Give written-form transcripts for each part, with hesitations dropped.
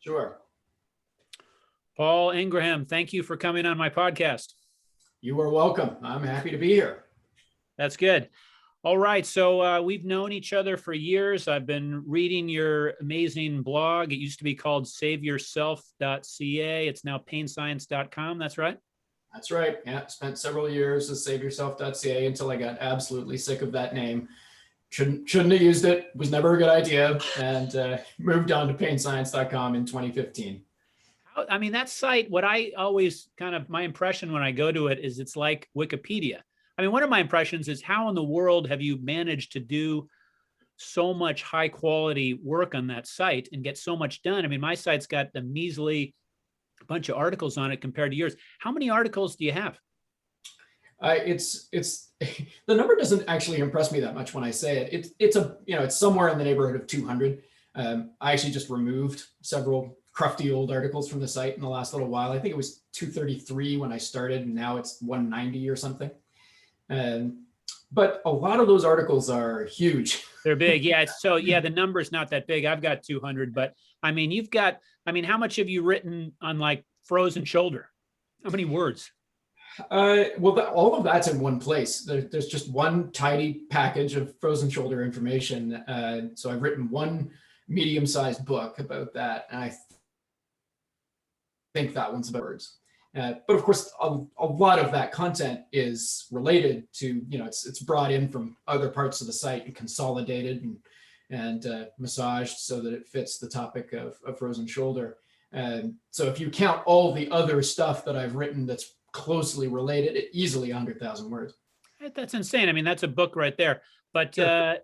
Sure. Paul Ingraham, thank you for coming on my podcast. You are welcome. I'm happy to be here. That's good. All right. So we've known each other for years. I've been reading your amazing blog. It used to be called saveyourself.ca. It's now painscience.com. That's right. That's right. Yeah. Spent several years at saveyourself.ca until I got absolutely sick of that name. Shouldn't have used it. Was never a good idea. And moved on to painscience.com in 2015. I mean, that site, what I always my impression when I go to it is it's like Wikipedia. I mean, one of my impressions is how in the world have you managed to do so much high quality work on that site and get so much done? I mean, my site's got a measly bunch of articles on it compared to yours. How many articles do you have? It's the number doesn't actually impress me that much when I say it. It's somewhere in the neighborhood of 200. I actually just removed several crufty old articles from the site in the last little while. I think it was 233 when I started, and now it's 190 or something. But a lot of those articles are huge. They're big. Yeah. The number's not that big. I've got 200, but I mean, how much have you written on like frozen shoulder? How many words? All of that's in one place. There's just one tidy package of frozen shoulder information. So I've written one medium-sized book about that, and I think that one's about words. But of course, a lot of that content is related to, it's brought in from other parts of the site and consolidated and massaged so that it fits the topic of frozen shoulder. And so if you count all the other stuff that I've written that's closely related, it easily 100,000 words. That's insane. I mean, that's a book right there. But Sure.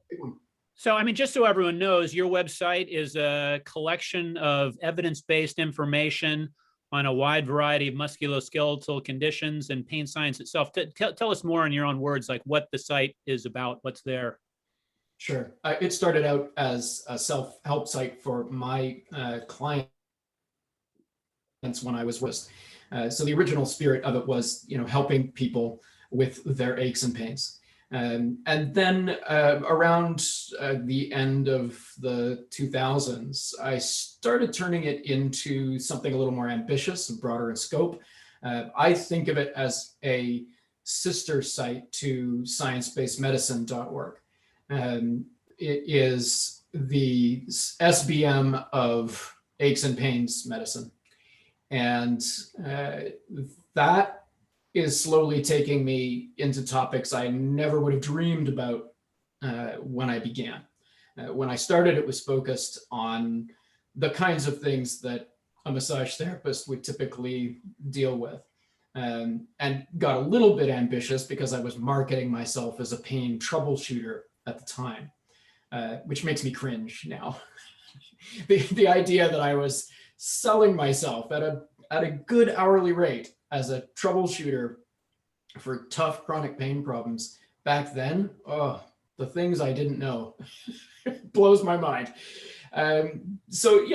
so, I mean, just so everyone knows, your website is a collection of evidence-based information on a wide variety of musculoskeletal conditions and pain science itself. Tell us more in your own words, like what the site is about, what's there. Sure. It started out as a self-help site for my clients when I was with. So the original spirit of it was, helping people with their aches and pains. And then around the end of the 2000s, I started turning it into something a little more ambitious and broader in scope. I think of it as a sister site to sciencebasedmedicine.org. It is the SBM of aches and pains medicine. And that is slowly taking me into topics I never would have dreamed about when I began. When I started, it was focused on the kinds of things that a massage therapist would typically deal with, and got a little bit ambitious because I was marketing myself as a pain troubleshooter at the time, which makes me cringe now. The idea that I was selling myself at a good hourly rate as a troubleshooter for tough chronic pain problems back then, the things I didn't know blows my mind. So,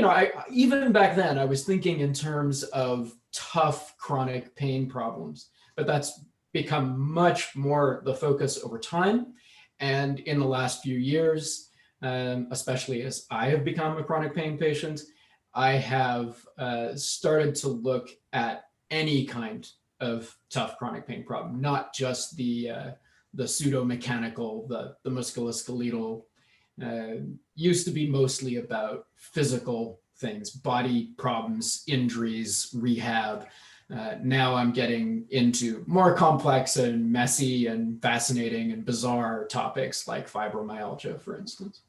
even back then, I was thinking in terms of tough chronic pain problems, but that's become much more the focus over time. And in the last few years, especially as I have become a chronic pain patient, I have started to look at any kind of tough chronic pain problem, not just the pseudo-mechanical, the musculoskeletal. Used to be mostly about physical things, body problems, injuries, rehab. Now I'm getting into more complex and messy and fascinating and bizarre topics like fibromyalgia, for instance.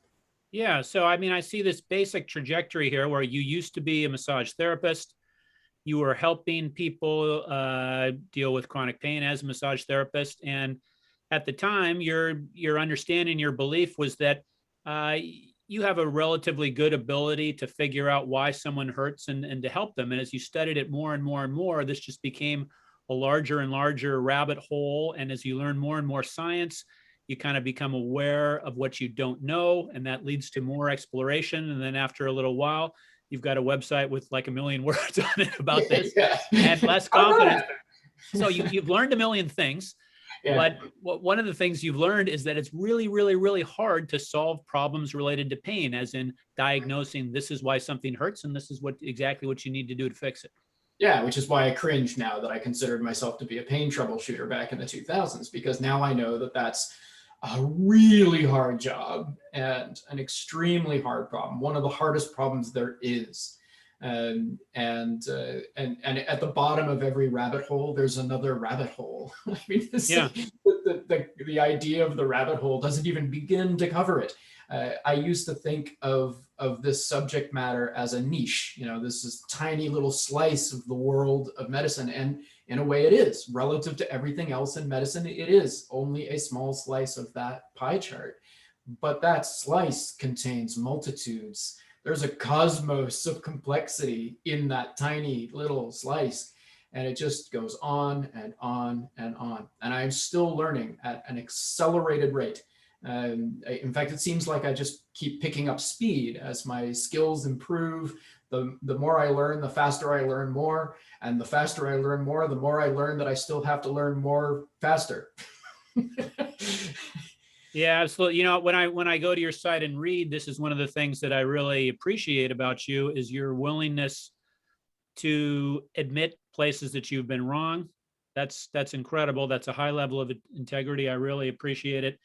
Yeah. So, I mean, I see this basic trajectory here where you used to be a massage therapist. You were helping people deal with chronic pain as a massage therapist. And at the time, your understanding, your belief was that you have a relatively good ability to figure out why someone hurts and to help them. And as you studied it more and more and more, this just became a larger and larger rabbit hole. And as you learn more and more science, you kind of become aware of what you don't know, and that leads to more exploration. And then after a little while, you've got a website with like 1 million words on it about this and less confidence. So you've learned 1 million things. Yeah. But one of the things you've learned is that it's really, really, really hard to solve problems related to pain, as in diagnosing this is why something hurts and this is exactly what you need to do to fix it. Yeah, which is why I cringe now that I considered myself to be a pain troubleshooter back in the 2000s, because now I know that that's a really hard job and an extremely hard problem, one of the hardest problems there is. And at the bottom of every rabbit hole, there's another rabbit hole. I mean, Yeah. the idea of the rabbit hole doesn't even begin to cover it. I used to think of this subject matter as a niche. You know, this is tiny little slice of the world of medicine, and in a way, it is relative to everything else in medicine. It is only a small slice of that pie chart, but that slice contains multitudes. There's a cosmos of complexity in that tiny little slice. And it just goes on and on and on. And I'm still learning at an accelerated rate. In fact, it seems like I just keep picking up speed as my skills improve. The more I learn, the faster I learn more. And the faster I learn more, the more I learn that I still have to learn more faster. Yeah, absolutely. You know, when I go to your site and read, this is one of the things that I really appreciate about you is your willingness to admit places that you've been wrong. That's incredible. That's a high level of integrity. I really appreciate it.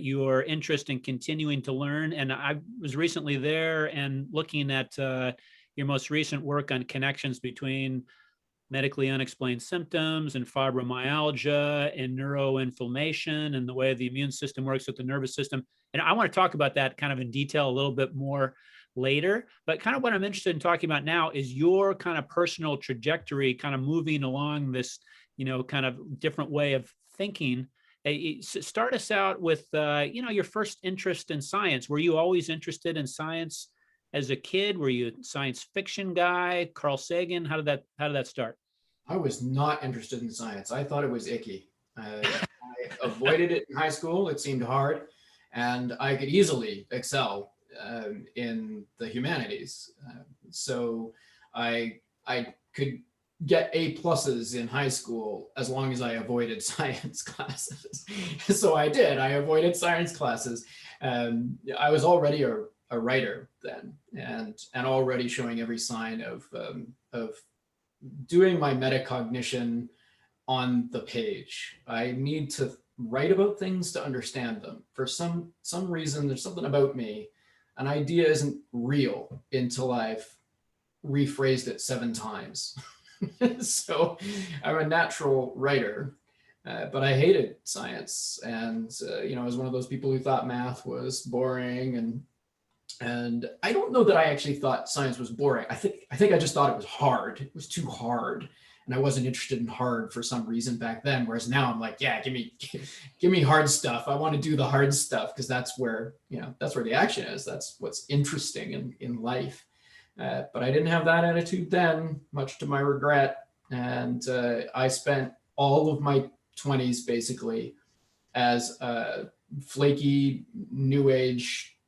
Your interest in continuing to learn. And I was recently there and looking at your most recent work on connections between medically unexplained symptoms and fibromyalgia and neuroinflammation and the way the immune system works with the nervous system. And I want to talk about that kind of in detail a little bit more later. But kind of what I'm interested in talking about now is your kind of personal trajectory, kind of moving along this, you know, kind of different way of thinking. Start us out with, you know, your first interest in science. Were you always interested in science as a kid? Were you a science fiction guy? Carl Sagan? How did that start? I was not interested in science. I thought it was icky. I avoided it in high school. It seemed hard, and I could easily excel in the humanities. So I could get A pluses in high school as long as I avoided science classes. So I did. I avoided science classes. I was already a writer then, and already showing every sign of doing my metacognition on the page. I need to write about things to understand them. For some reason, there's something about me. An idea isn't real until I've rephrased it 7 times. So I'm a natural writer, but I hated science. And, you know, I was one of those people who thought math was boring. And I don't know that I actually thought science was boring. I think I just thought it was hard. It was too hard. And I wasn't interested in hard for some reason back then. Whereas now I'm like, yeah, give me hard stuff. I want to do the hard stuff because that's where, you know, that's where the action is. That's what's interesting in life. But I didn't have that attitude then, much to my regret. And I spent all of my 20s basically as a flaky new age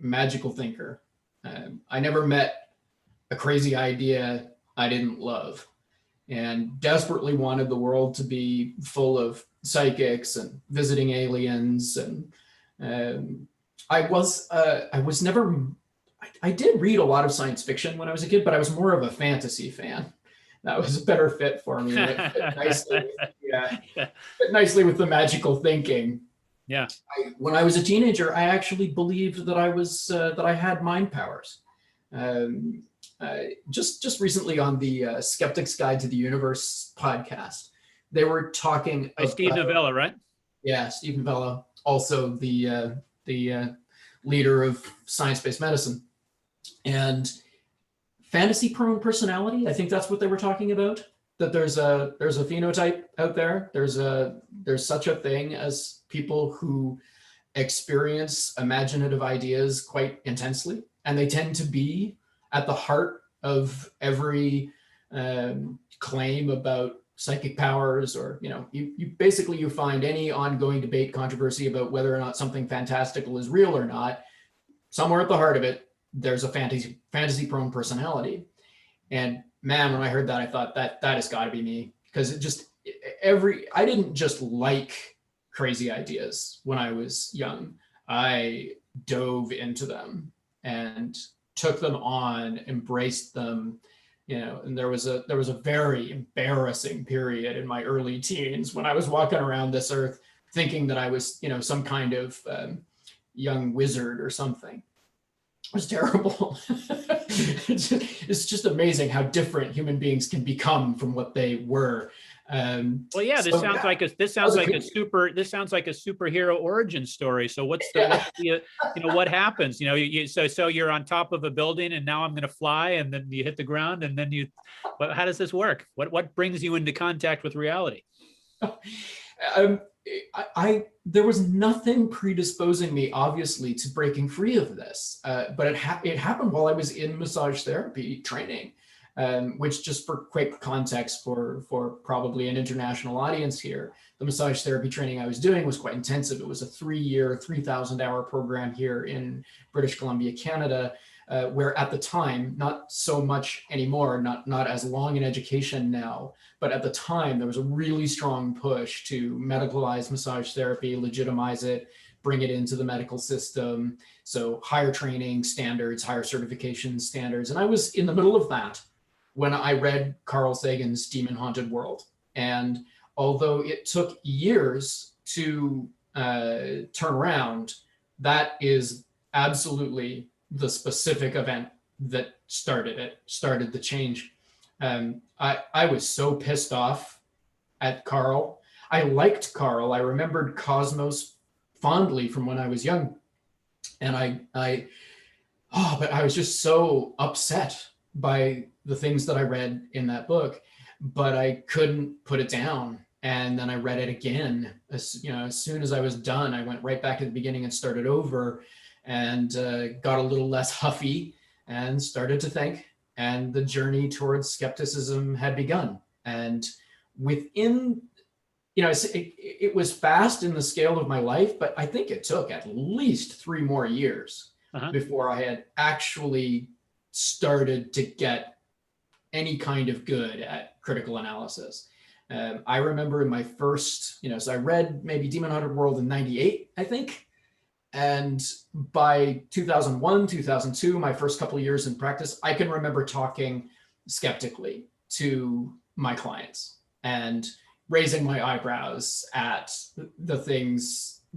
magical thinker. I never met a crazy idea I didn't love, and desperately wanted the world to be full of psychics and visiting aliens. And I did read a lot of science fiction when I was a kid, but I was more of a fantasy fan. That was a better fit for me. It fit nicely with the magical thinking. Yeah. When I was a teenager, I actually believed that I had mind powers. Just recently on the Skeptic's Guide to the Universe podcast, they were talking by Steve Novella, right? Yeah, Steve Novella, also the leader of science-based medicine. And fantasy-prone personality, I think that's what they were talking about. That there's a phenotype out there. There's such a thing as people who experience imaginative ideas quite intensely, and they tend to be at the heart of every claim about psychic powers, or you basically find any ongoing debate, controversy about whether or not something fantastical is real or not. Somewhere at the heart of it, there's a fantasy-prone personality. And man, when I heard that, I thought that has got to be me, because I didn't just like crazy ideas when I was young. I dove into them and took them on, embraced them, and there was a very embarrassing period in my early teens when I was walking around this earth thinking that I was, some kind of young wizard or something. It was terrible. It's just amazing how different human beings can become from what they were. Well, yeah, this sounds like a superhero origin story. So what happens? So you're on top of a building, and now I'm going to fly, and then you hit the ground, and then how does this work? What brings you into contact with reality? There was nothing predisposing me, obviously, to breaking free of this, but it happened while I was in massage therapy training, which, just for quick context for probably an international audience here, the massage therapy training I was doing was quite intensive. It was a 3-year, 3,000-hour program here in British Columbia, Canada, where at the time, not so much anymore, not as long in education now, but at the time there was a really strong push to medicalize massage therapy, legitimize it, bring it into the medical system. So higher training standards, higher certification standards. And I was in the middle of that when I read Carl Sagan's Demon Haunted World. And although it took years to turn around, that is absolutely the specific event that started the change. I was so pissed off at Carl. I liked Carl. I remembered Cosmos fondly from when I was young. And but I was just so upset by the things that I read in that book, but I couldn't put it down. And then I read it again. As soon as I was done, I went right back at the beginning and started over, and got a little less huffy and started to think. And the journey towards skepticism had begun. And within, it was fast in the scale of my life, but I think it took at least 3 more years before I had actually started to get any kind of good at critical analysis. I remember in my first, so I read maybe Demon Haunted World in 98, I think. And by 2001, 2002, my first couple of years in practice, I can remember talking skeptically to my clients and raising my eyebrows at the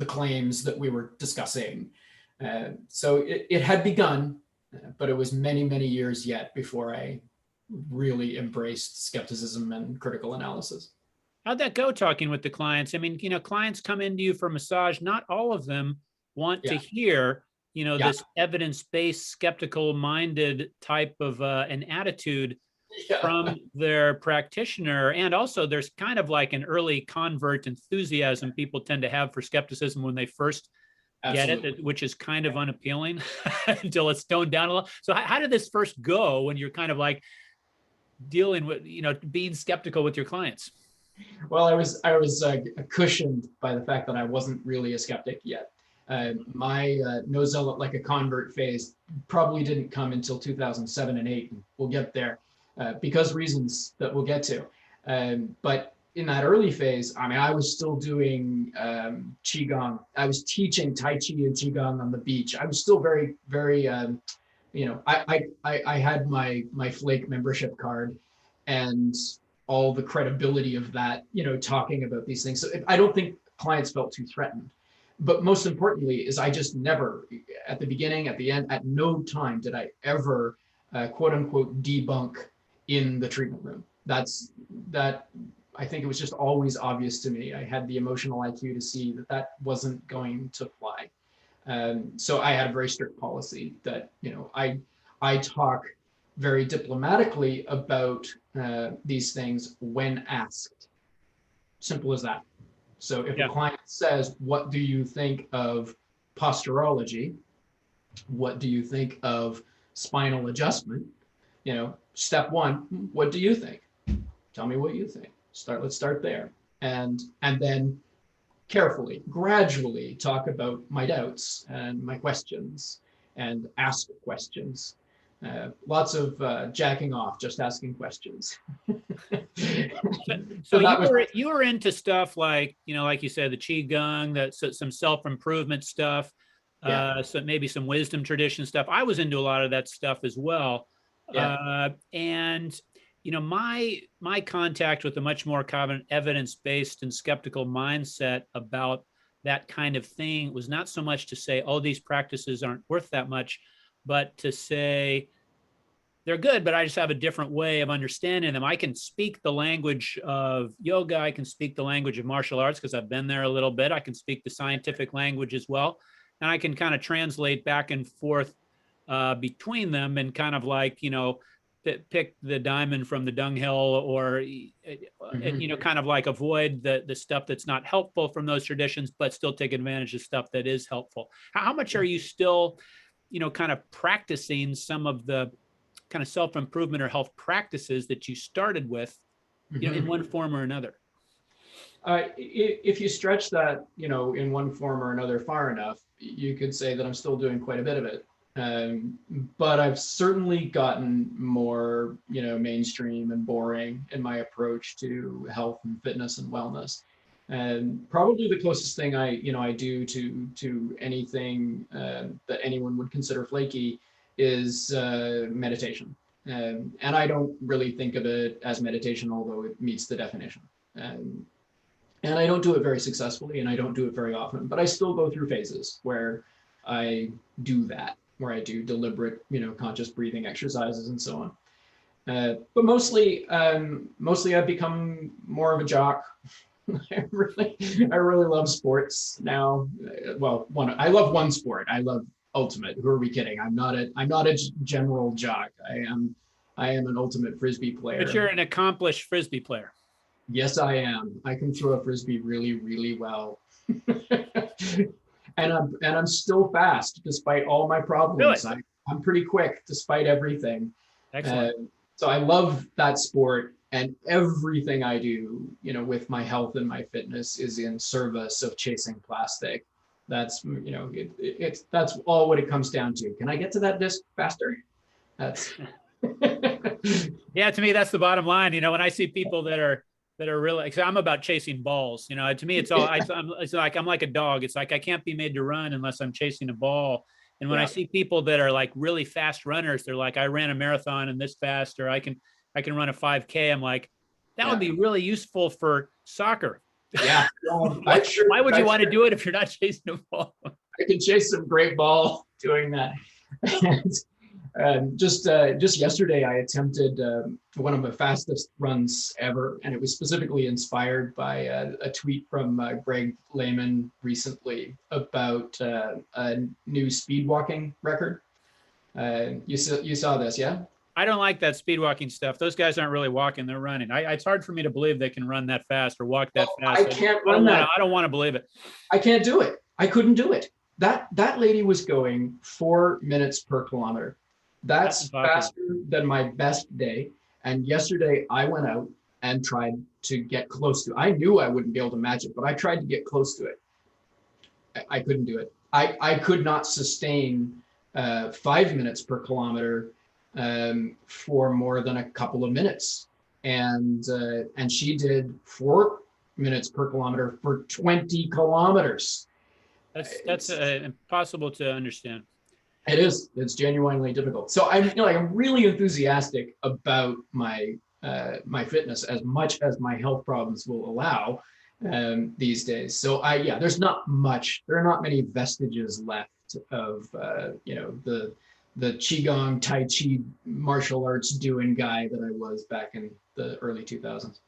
claims that we were discussing. So it had begun, but it was many, many years yet before I really embraced skepticism and critical analysis. How'd that go, talking with the clients? I mean, clients come into you for massage. Not all of them want to hear, this evidence-based, skeptical-minded type of an attitude from their practitioner. And also there's kind of like an early convert enthusiasm people tend to have for skepticism when they first get it, which is kind of unappealing until it's toned down a little. So how did this first go when you're kind of like dealing with, being skeptical with your clients? Well, I was cushioned by the fact that I wasn't really a skeptic yet. My no zealot like a convert phase probably didn't come until 2007 and 8. And we'll get there because reasons that we'll get to. But in that early phase, I was still doing Qigong. I was teaching Tai Chi and Qigong on the beach. I was still very, very, I had my Flake membership card and all the credibility of that, talking about these things. So I don't think clients felt too threatened. But most importantly is I just never, at the beginning, at the end, at no time did I ever, quote unquote, debunk in the treatment room. I think it was just always obvious to me. I had the emotional IQ to see that wasn't going to fly. So I had a very strict policy that, I talk very diplomatically about these things when asked. Simple as that. So if a client says, what do you think of posturology? What do you think of spinal adjustment? Step 1, what do you think? Tell me what you think. Let's start there. And then carefully, gradually talk about my doubts and my questions and ask questions. Lots of jacking off, just asking questions. So that was you were into stuff like, like you said, the qigong, some self-improvement stuff, yeah, so maybe some wisdom tradition stuff. I was into a lot of that stuff as well. yeah. And my contact with a much more common evidence-based and skeptical mindset about that kind of thing was not so much to say, oh, these practices aren't worth that much, but to say, they're good, but I just have a different way of understanding them. I can speak the language of yoga. I can speak the language of martial arts because I've been there a little bit. I can speak the scientific language as well. And I can kind of translate back and forth between them and kind of like, pick the diamond from the dunghill, or, kind of like avoid the stuff that's not helpful from those traditions, but still take advantage of stuff that is helpful. How much are you still, kind of practicing some of the kind of self-improvement or health practices that you started with, in one form or another? If you stretch that, in one form or another far enough, you could say that I'm still doing quite a bit of it. But I've certainly gotten more, mainstream and boring in my approach to health and fitness and wellness. And probably the closest thing I do to anything that anyone would consider flaky is meditation. And I don't really think of it as meditation, although it meets the definition. And I don't do it very successfully, and I don't do it very often, but I still go through phases where I do that, where I do deliberate, conscious breathing exercises and so on. But mostly I've become more of a jock. I really love sports now. Well, I love one sport. I love ultimate. Who are we kidding? I'm not a general jock. I am an ultimate frisbee player. But you're an accomplished frisbee player. Yes, I am. I can throw a frisbee really, really well. and I'm still fast despite all my problems. Really? I'm pretty quick despite everything. Excellent. So I love that sport, and everything I do, with my health and my fitness is in service of chasing plastic. That's, that's all what it comes down to. Can I get to that disc faster? That's yeah, to me, that's the bottom line. When I see people that are really, because I'm about chasing balls, to me, it's all, it's like, I'm like a dog. It's like, I can't be made to run unless I'm chasing a ball. And when I see people that are like really fast runners, they're like, I ran a marathon and this fast, or I can run a 5K. I'm like, that would be really useful for soccer. Yeah. Why would you want to do it if you're not chasing a ball? I can chase some great ball doing that. Just yesterday, I attempted one of my fastest runs ever, and it was specifically inspired by a tweet from Greg Lehman recently about a new speed walking record. You saw this, yeah? I don't like that speed walking stuff. Those guys aren't really walking; they're running. It's hard for me to believe they can run that fast or walk that fast. I can't run that. I don't want to believe it. I can't do it. I couldn't do it. That lady was going 4 minutes per kilometer. That's faster than my best day. And yesterday I went out and tried to get close to it. I knew I wouldn't be able to match it, but I tried to get close to it. I couldn't do it. I could not sustain 5 minutes per kilometer for more than a couple of minutes. And she did 4 minutes per kilometer for 20 kilometers. That's impossible to understand. It is. It's genuinely difficult. So I'm really enthusiastic about my my fitness as much as my health problems will allow these days. So there are not many vestiges left of the qigong, tai chi, martial arts doing guy that I was back in the early 2000s.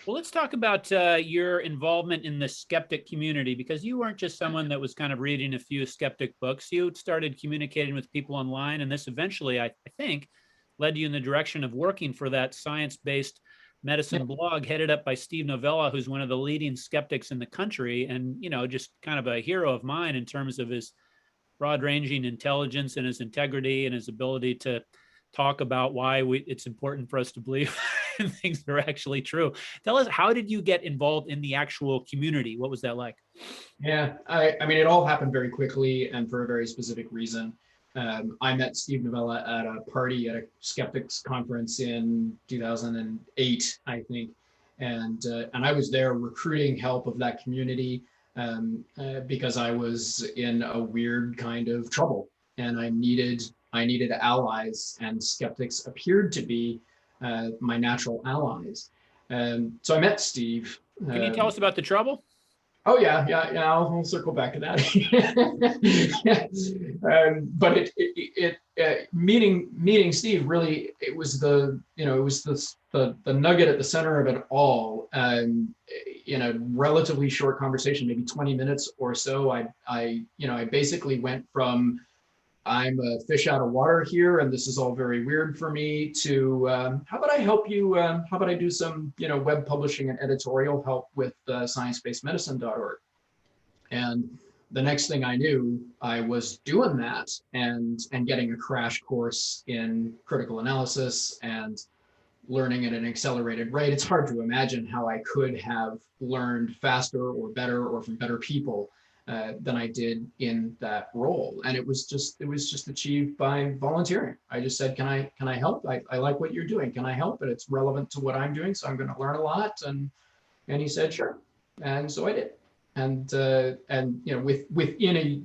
Well, let's talk about your involvement in the skeptic community, because you weren't just someone that was kind of reading a few skeptic books. You started communicating with people online, and this eventually, I think, led you in the direction of working for that science-based medicine blog headed up by Steve Novella, who's one of the leading skeptics in the country, and just kind of a hero of mine in terms of his broad-ranging intelligence and his integrity and his ability to talk about why it's important for us to believe in things that are actually true. Tell us, how did you get involved in the actual community? What was that like? Yeah, I mean, it all happened very quickly and for a very specific reason. I met Steve Novella at a party at a skeptics conference in 2008, I think, and I was there recruiting help of that community because I was in a weird kind of trouble, and I needed allies, and skeptics appeared to be my natural allies. So I met Steve. Can you tell us about the trouble? Oh yeah. I'll circle back to that. But meeting Steve, really, it was the nugget at the center of it all. In a relatively short conversation, maybe 20 minutes or so, I basically went from, I'm a fish out of water here, and this is all very weird for me, to how about I help you? How about I do some, web publishing and editorial help with sciencebasedmedicine.org? And the next thing I knew, I was doing that and getting a crash course in critical analysis and learning at an accelerated rate. It's hard to imagine how I could have learned faster or better or from better people than I did in that role. And it was just achieved by volunteering. I just said, can I help? I like what you're doing. Can I help? And it's relevant to what I'm doing, so I'm going to learn a lot. And he said, sure. And so I did. And within a,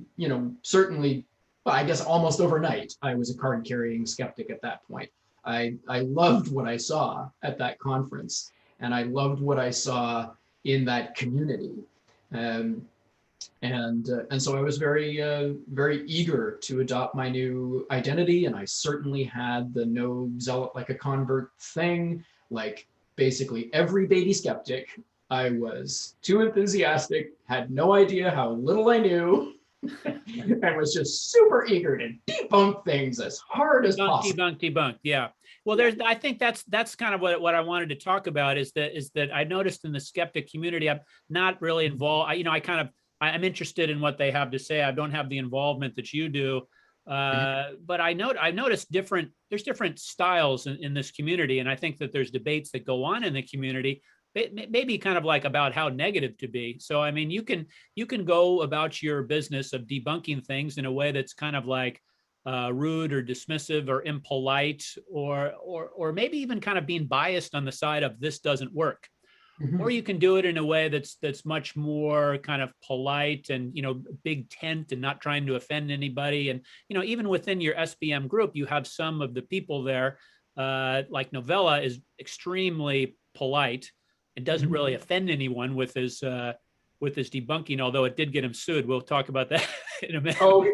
certainly, well, I guess almost overnight, I was a card carrying skeptic at that point. I loved what I saw at that conference, and I loved what I saw in that community. And so I was very eager to adopt my new identity, and I certainly had the no zealot like a convert thing. Like basically every baby skeptic, I was too enthusiastic, had no idea how little I knew, and was just super eager to debunk things as hard as possible. Debunk. Yeah. Well, I think that's kind of what I wanted to talk about is that I noticed in the skeptic community, I'm not really involved. I'm interested in what they have to say. I don't have the involvement that you do. But I noticed there's different styles in this community. And I think that there's debates that go on in the community, maybe kind of like about how negative to be. So, I mean, you can go about your business of debunking things in a way that's kind of like rude or dismissive or impolite, or maybe even kind of being biased on the side of this doesn't work. Mm-hmm. Or you can do it in a way that's much more kind of polite and, big tent and not trying to offend anybody. And, even within your SBM group, you have some of the people there, like Novella is extremely polite and doesn't really offend anyone with his debunking, although it did get him sued. We'll talk about that in a minute. Oh,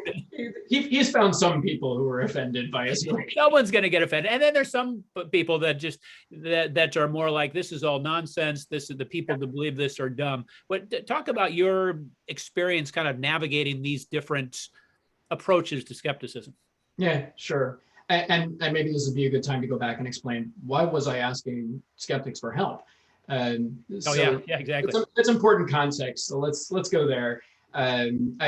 he's found some people who are offended by his work. No one's going to get offended. And then there's some people that just that are more like, this is all nonsense. This is the people that believe this are dumb. But talk about your experience kind of navigating these different approaches to skepticism. Yeah, sure. And maybe this would be a good time to go back and explain, why was I asking skeptics for help? Yeah, exactly. It's important context. So let's go there. And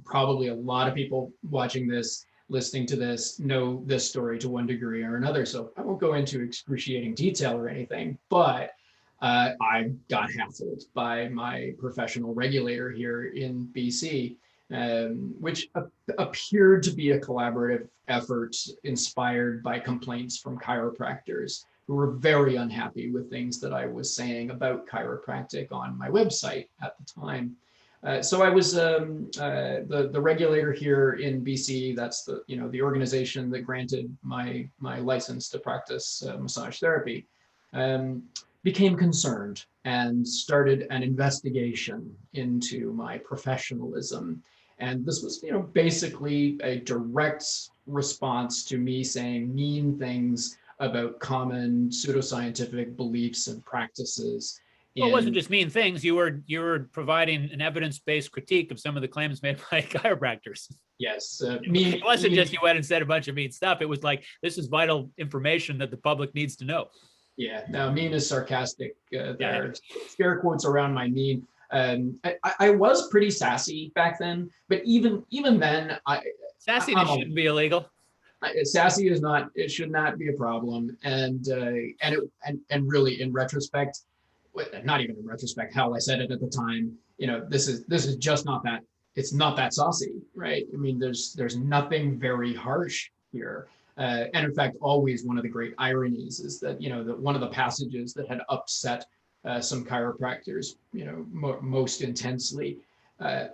probably a lot of people watching this, listening to this, know this story to one degree or another. So I won't go into excruciating detail or anything, but I got hassled by my professional regulator here in BC, which appeared to be a collaborative effort inspired by complaints from chiropractors who were very unhappy with things that I was saying about chiropractic on my website at the time. So I was the regulator here in BC. That's the organization that granted my license to practice massage therapy. Became concerned and started an investigation into my professionalism. And this was, basically a direct response to me saying mean things about common pseudoscientific beliefs and practices. Well, it wasn't just mean things. You were providing an evidence-based critique of some of the claims made by chiropractors. Yes. It wasn't just you went and said a bunch of mean stuff. It was like, this is vital information that the public needs to know. Yeah. Now, mean is sarcastic. There are scare quotes around my mean. I was pretty sassy back then, but even then, sassiness shouldn't be illegal. Sassy is not. It should not be a problem. And really, in retrospect, not even in retrospect, how I said it at the time, this is just not that it's not that saucy, right? I mean, there's nothing very harsh here. And in fact, always one of the great ironies is that, that one of the passages that had upset some chiropractors, most intensely,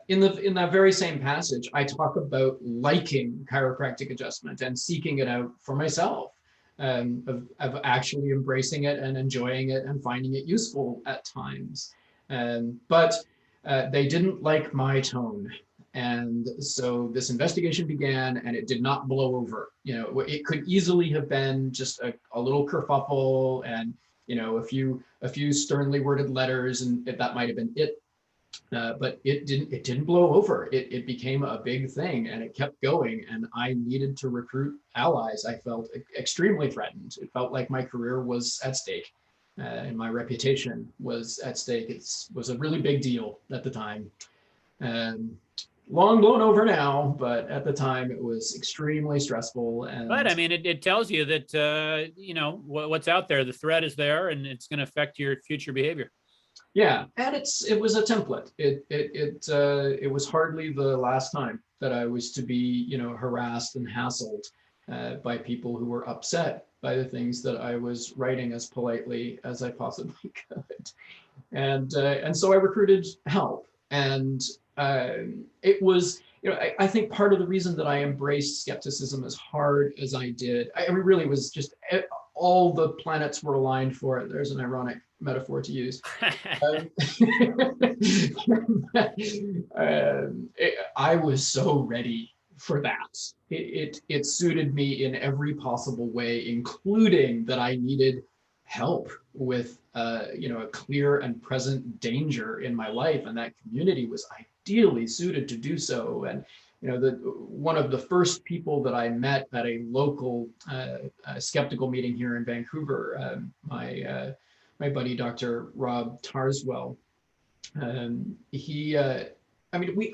in that very same passage, I talk about liking chiropractic adjustment and seeking it out for myself, of actually embracing it and enjoying it and finding it useful at times. But they didn't like my tone. And so this investigation began, and it did not blow over. It could easily have been just a little kerfuffle and, a few sternly worded letters, and that might have been it. But it didn't blow over. It became a big thing, and it kept going. And I needed to recruit allies. I felt extremely threatened. It felt like my career was at stake, and my reputation was at stake. It was a really big deal at the time. Long blown over now, but at the time it was extremely stressful. And but I mean, it tells you that what's out there. The threat is there, and it's going to affect your future behavior. Yeah, and it was a template. It was hardly the last time that I was to be harassed and hassled by people who were upset by the things that I was writing as politely as I possibly could, and so I recruited help. And it was, I think part of the reason that I embraced skepticism as hard as I did, I really was just all the planets were aligned for it. There's an ironic metaphor to use. I was so ready for that. It suited me in every possible way, including that I needed help with a clear and present danger in my life, and that community was ideally suited to do so. And one of the first people that I met at a local skeptical meeting here in Vancouver, my buddy Dr. Rob Tarswell, I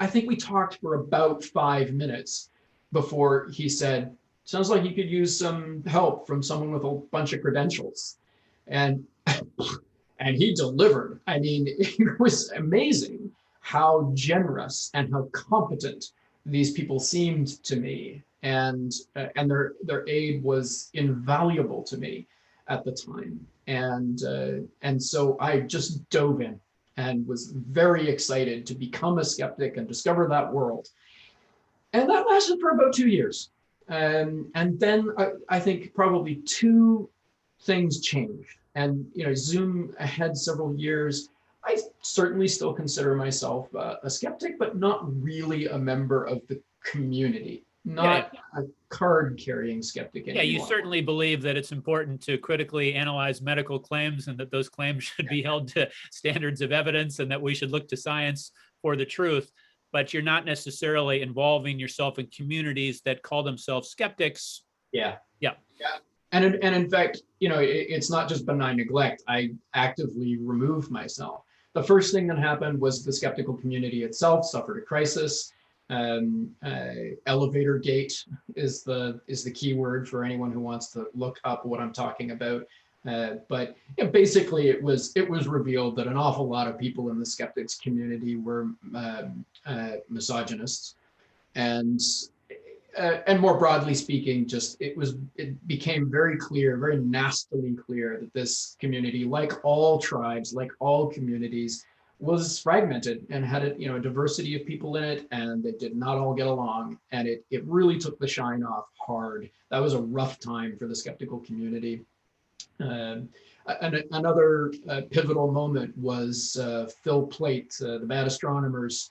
think we talked for about 5 minutes before he said, "Sounds like you could use some help from someone with a bunch of credentials." And he delivered. I mean, it was amazing how generous and how competent these people seemed to me, and their aid was invaluable to me at the time. And so I just dove in and was very excited to become a skeptic and discover that world. And that lasted for about 2 years. And then I think probably two things changed. And zoom ahead several years, I certainly still consider myself a skeptic, but not really a member of the community, not a card-carrying skeptic anymore. Yeah, you certainly believe that it's important to critically analyze medical claims, and that those claims should be held to standards of evidence, and that we should look to science for the truth. But you're not necessarily involving yourself in communities that call themselves skeptics. Yeah. Yeah. And in fact, it's not just benign neglect. I actively removed myself. The first thing that happened was the skeptical community itself suffered a crisis. Elevator gate is the key word for anyone who wants to look up what I'm talking about. But basically, it was revealed that an awful lot of people in the skeptics community were misogynists, and more broadly speaking, it became very clear, very nastily clear, that this community, like all tribes, like all communities, was fragmented and had a diversity of people in it, and they did not all get along, and it really took the shine off hard. That was a rough time for the skeptical community. Another pivotal moment was Phil Plait, the Bad Astronomers'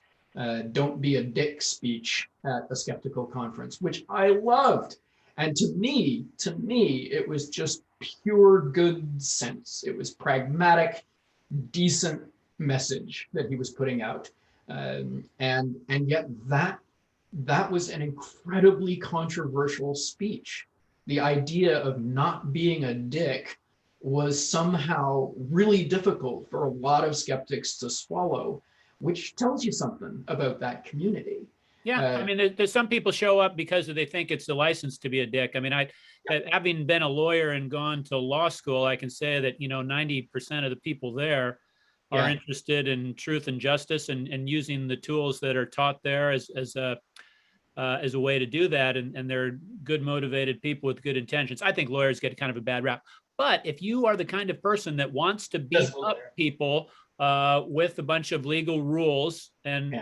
"Don't Be a Dick" speech at a skeptical conference, which I loved. And to me, it was just pure good sense. It was pragmatic, decent message that he was putting out. And yet that was an incredibly controversial speech. The idea of not being a dick was somehow really difficult for a lot of skeptics to swallow, which tells you something about that community. Yeah, I mean, there's some people show up because they think it's the license to be a dick. I mean, having been a lawyer and gone to law school, I can say that 90% of the people there are Yeah. interested in truth and justice, and using the tools that are taught there as a way to do that. And they're good, motivated people with good intentions. I think lawyers get kind of a bad rap. But if you are the kind of person that wants to beat up people with a bunch of legal rules and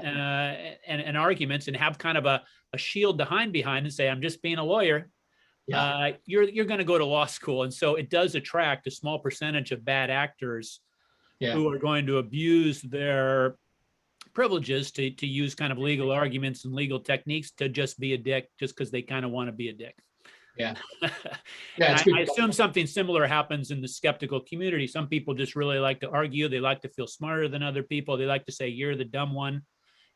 arguments, and have kind of a shield to hide behind and say, I'm just being a lawyer, you're going to go to law school. And so it does attract a small percentage of bad actors who are going to abuse their privileges to use kind of legal arguments and legal techniques to just be a dick, just because they kind of want to be a dick. Yeah. And I assume something similar happens in the skeptical community. Some people just really like to argue. They like to feel smarter than other people. They like to say, you're the dumb one.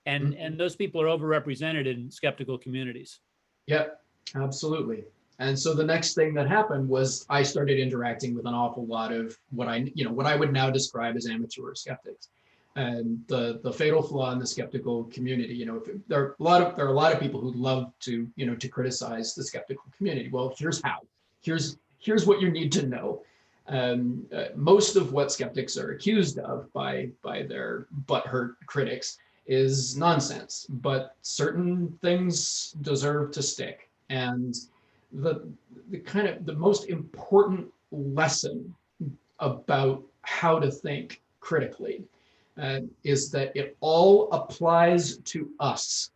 And those people are overrepresented in skeptical communities. Yep, absolutely. And so the next thing that happened was I started interacting with an awful lot of what I would now describe as amateur skeptics. And the fatal flaw in the skeptical community, there are a lot of people who love to criticize the skeptical community. Well, here's how. Here's what you need to know. Most of what skeptics are accused of by their butthurt critics is nonsense, but certain things deserve to stick. And the most important lesson about how to think critically is that it all applies to us.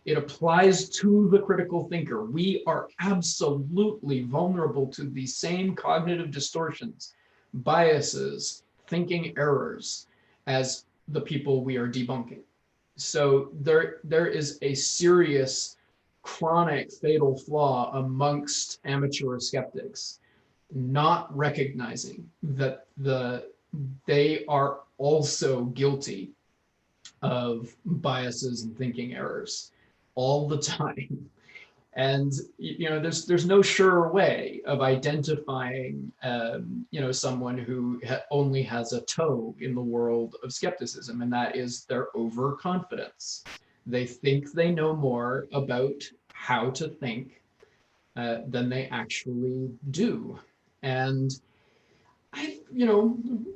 It applies to the critical thinker. We are absolutely vulnerable to the same cognitive distortions, biases, thinking errors as the people we are debunking. So there is a serious, chronic, fatal flaw amongst amateur skeptics, not recognizing that they are also guilty of biases and thinking errors all the time. And there's no sure way of identifying someone who only has a toe in the world of skepticism, and that is their overconfidence. They think they know more about how to think than they actually do. And I've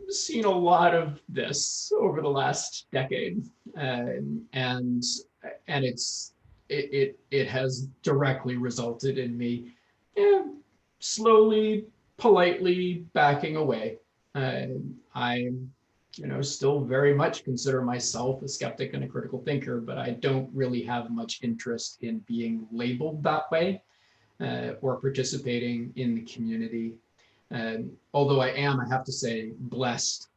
seen a lot of this over the last decade, and it has directly resulted in me slowly, politely backing away. I still very much consider myself a skeptic and a critical thinker, but I don't really have much interest in being labeled that way or participating in the community. Although I have to say, blessed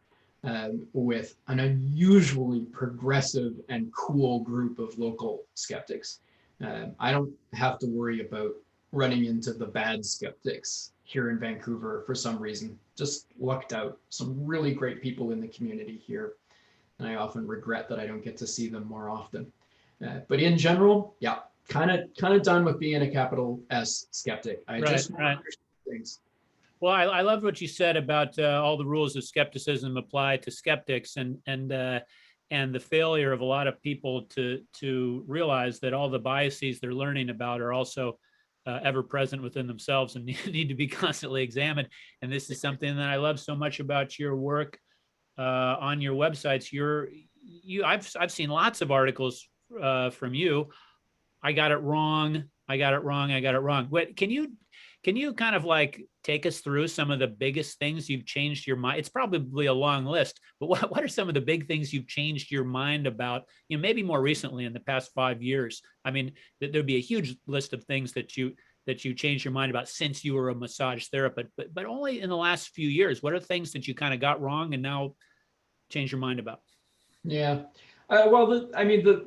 with an unusually progressive and cool group of local skeptics. I don't have to worry about running into the bad skeptics here in Vancouver for some reason. Just lucked out. Some really great people in the community here. And I often regret that I don't get to see them more often. But in general, kind of done with being a capital S skeptic. I just want to understand things. Well, I loved what you said about all the rules of skepticism apply to skeptics, and the failure of a lot of people to realize that all the biases they're learning about are also ever present within themselves and need to be constantly examined. And this is something that I love so much about your work on your websites. I've seen lots of articles from you. I got it wrong. I got it wrong. What can you kind of like take us through some of the biggest things you've changed your mind? It's probably a long list, but what are some of the big things you've changed your mind about, maybe more recently in the past 5 years? I mean, there'd be a huge list of things that you changed your mind about since you were a massage therapist, but only in the last few years. What are things that you kind of got wrong and now change your mind about? Yeah. Well, the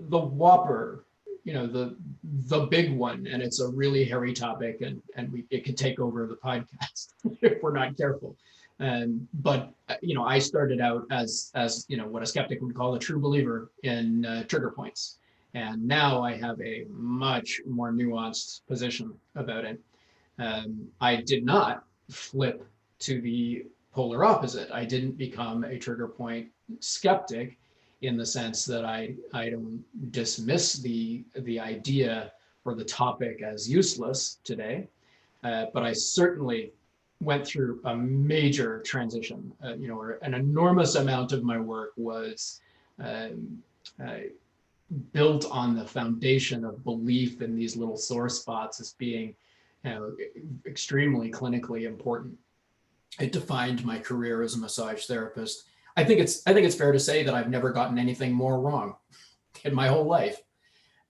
Whopper, the big one, and it's a really hairy topic, and it could take over the podcast if we're not careful. But I started out as what a skeptic would call a true believer in trigger points, and now I have a much more nuanced position about it. I did not flip to the polar opposite. I didn't become a trigger point skeptic, in the sense that I don't dismiss the idea or the topic as useless today, but I certainly went through a major transition, where an enormous amount of my work was um, uh, built on the foundation of belief in these little sore spots as being, extremely clinically important. It defined my career as a massage therapist. I think it's fair to say that I've never gotten anything more wrong in my whole life.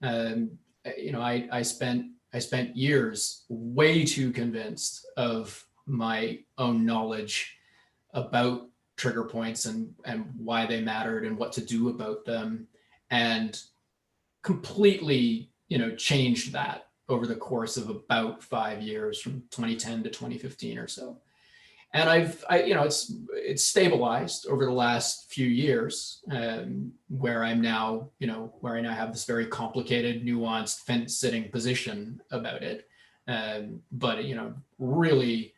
Um, I spent years way too convinced of my own knowledge about trigger points and why they mattered and what to do about them, and completely, changed that over the course of about 5 years, from 2010 to 2015 or so. And it's stabilized over the last few years, where I now have this very complicated, nuanced fence sitting position about it. But really,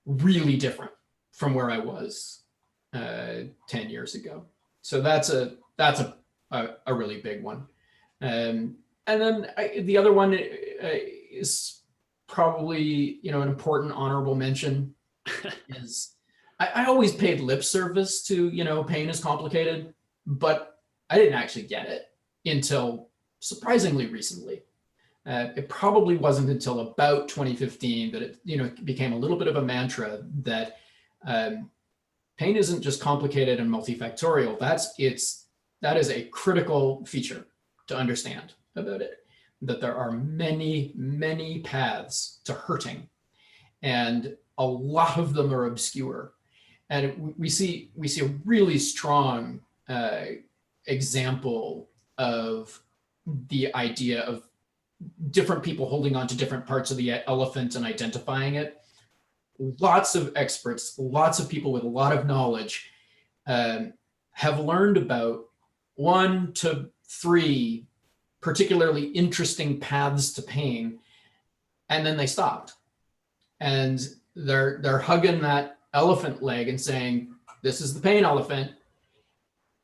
really different from where I was 10 years ago. So that's a really big one. And then the other one is probably, an important honorable mention is I always paid lip service to, pain is complicated, but I didn't actually get it until surprisingly recently. It probably wasn't until about 2015 that it became a little bit of a mantra that pain isn't just complicated and multifactorial. That is a critical feature to understand about it, that there are many, many paths to hurting, and a lot of them are obscure. And we see a really strong example of the idea of different people holding on to different parts of the elephant and identifying it. Lots of experts, lots of people with a lot of knowledge have learned about 1 to 3 particularly interesting paths to pain, and then they stopped. And they're hugging that elephant leg and saying, this is the pain elephant.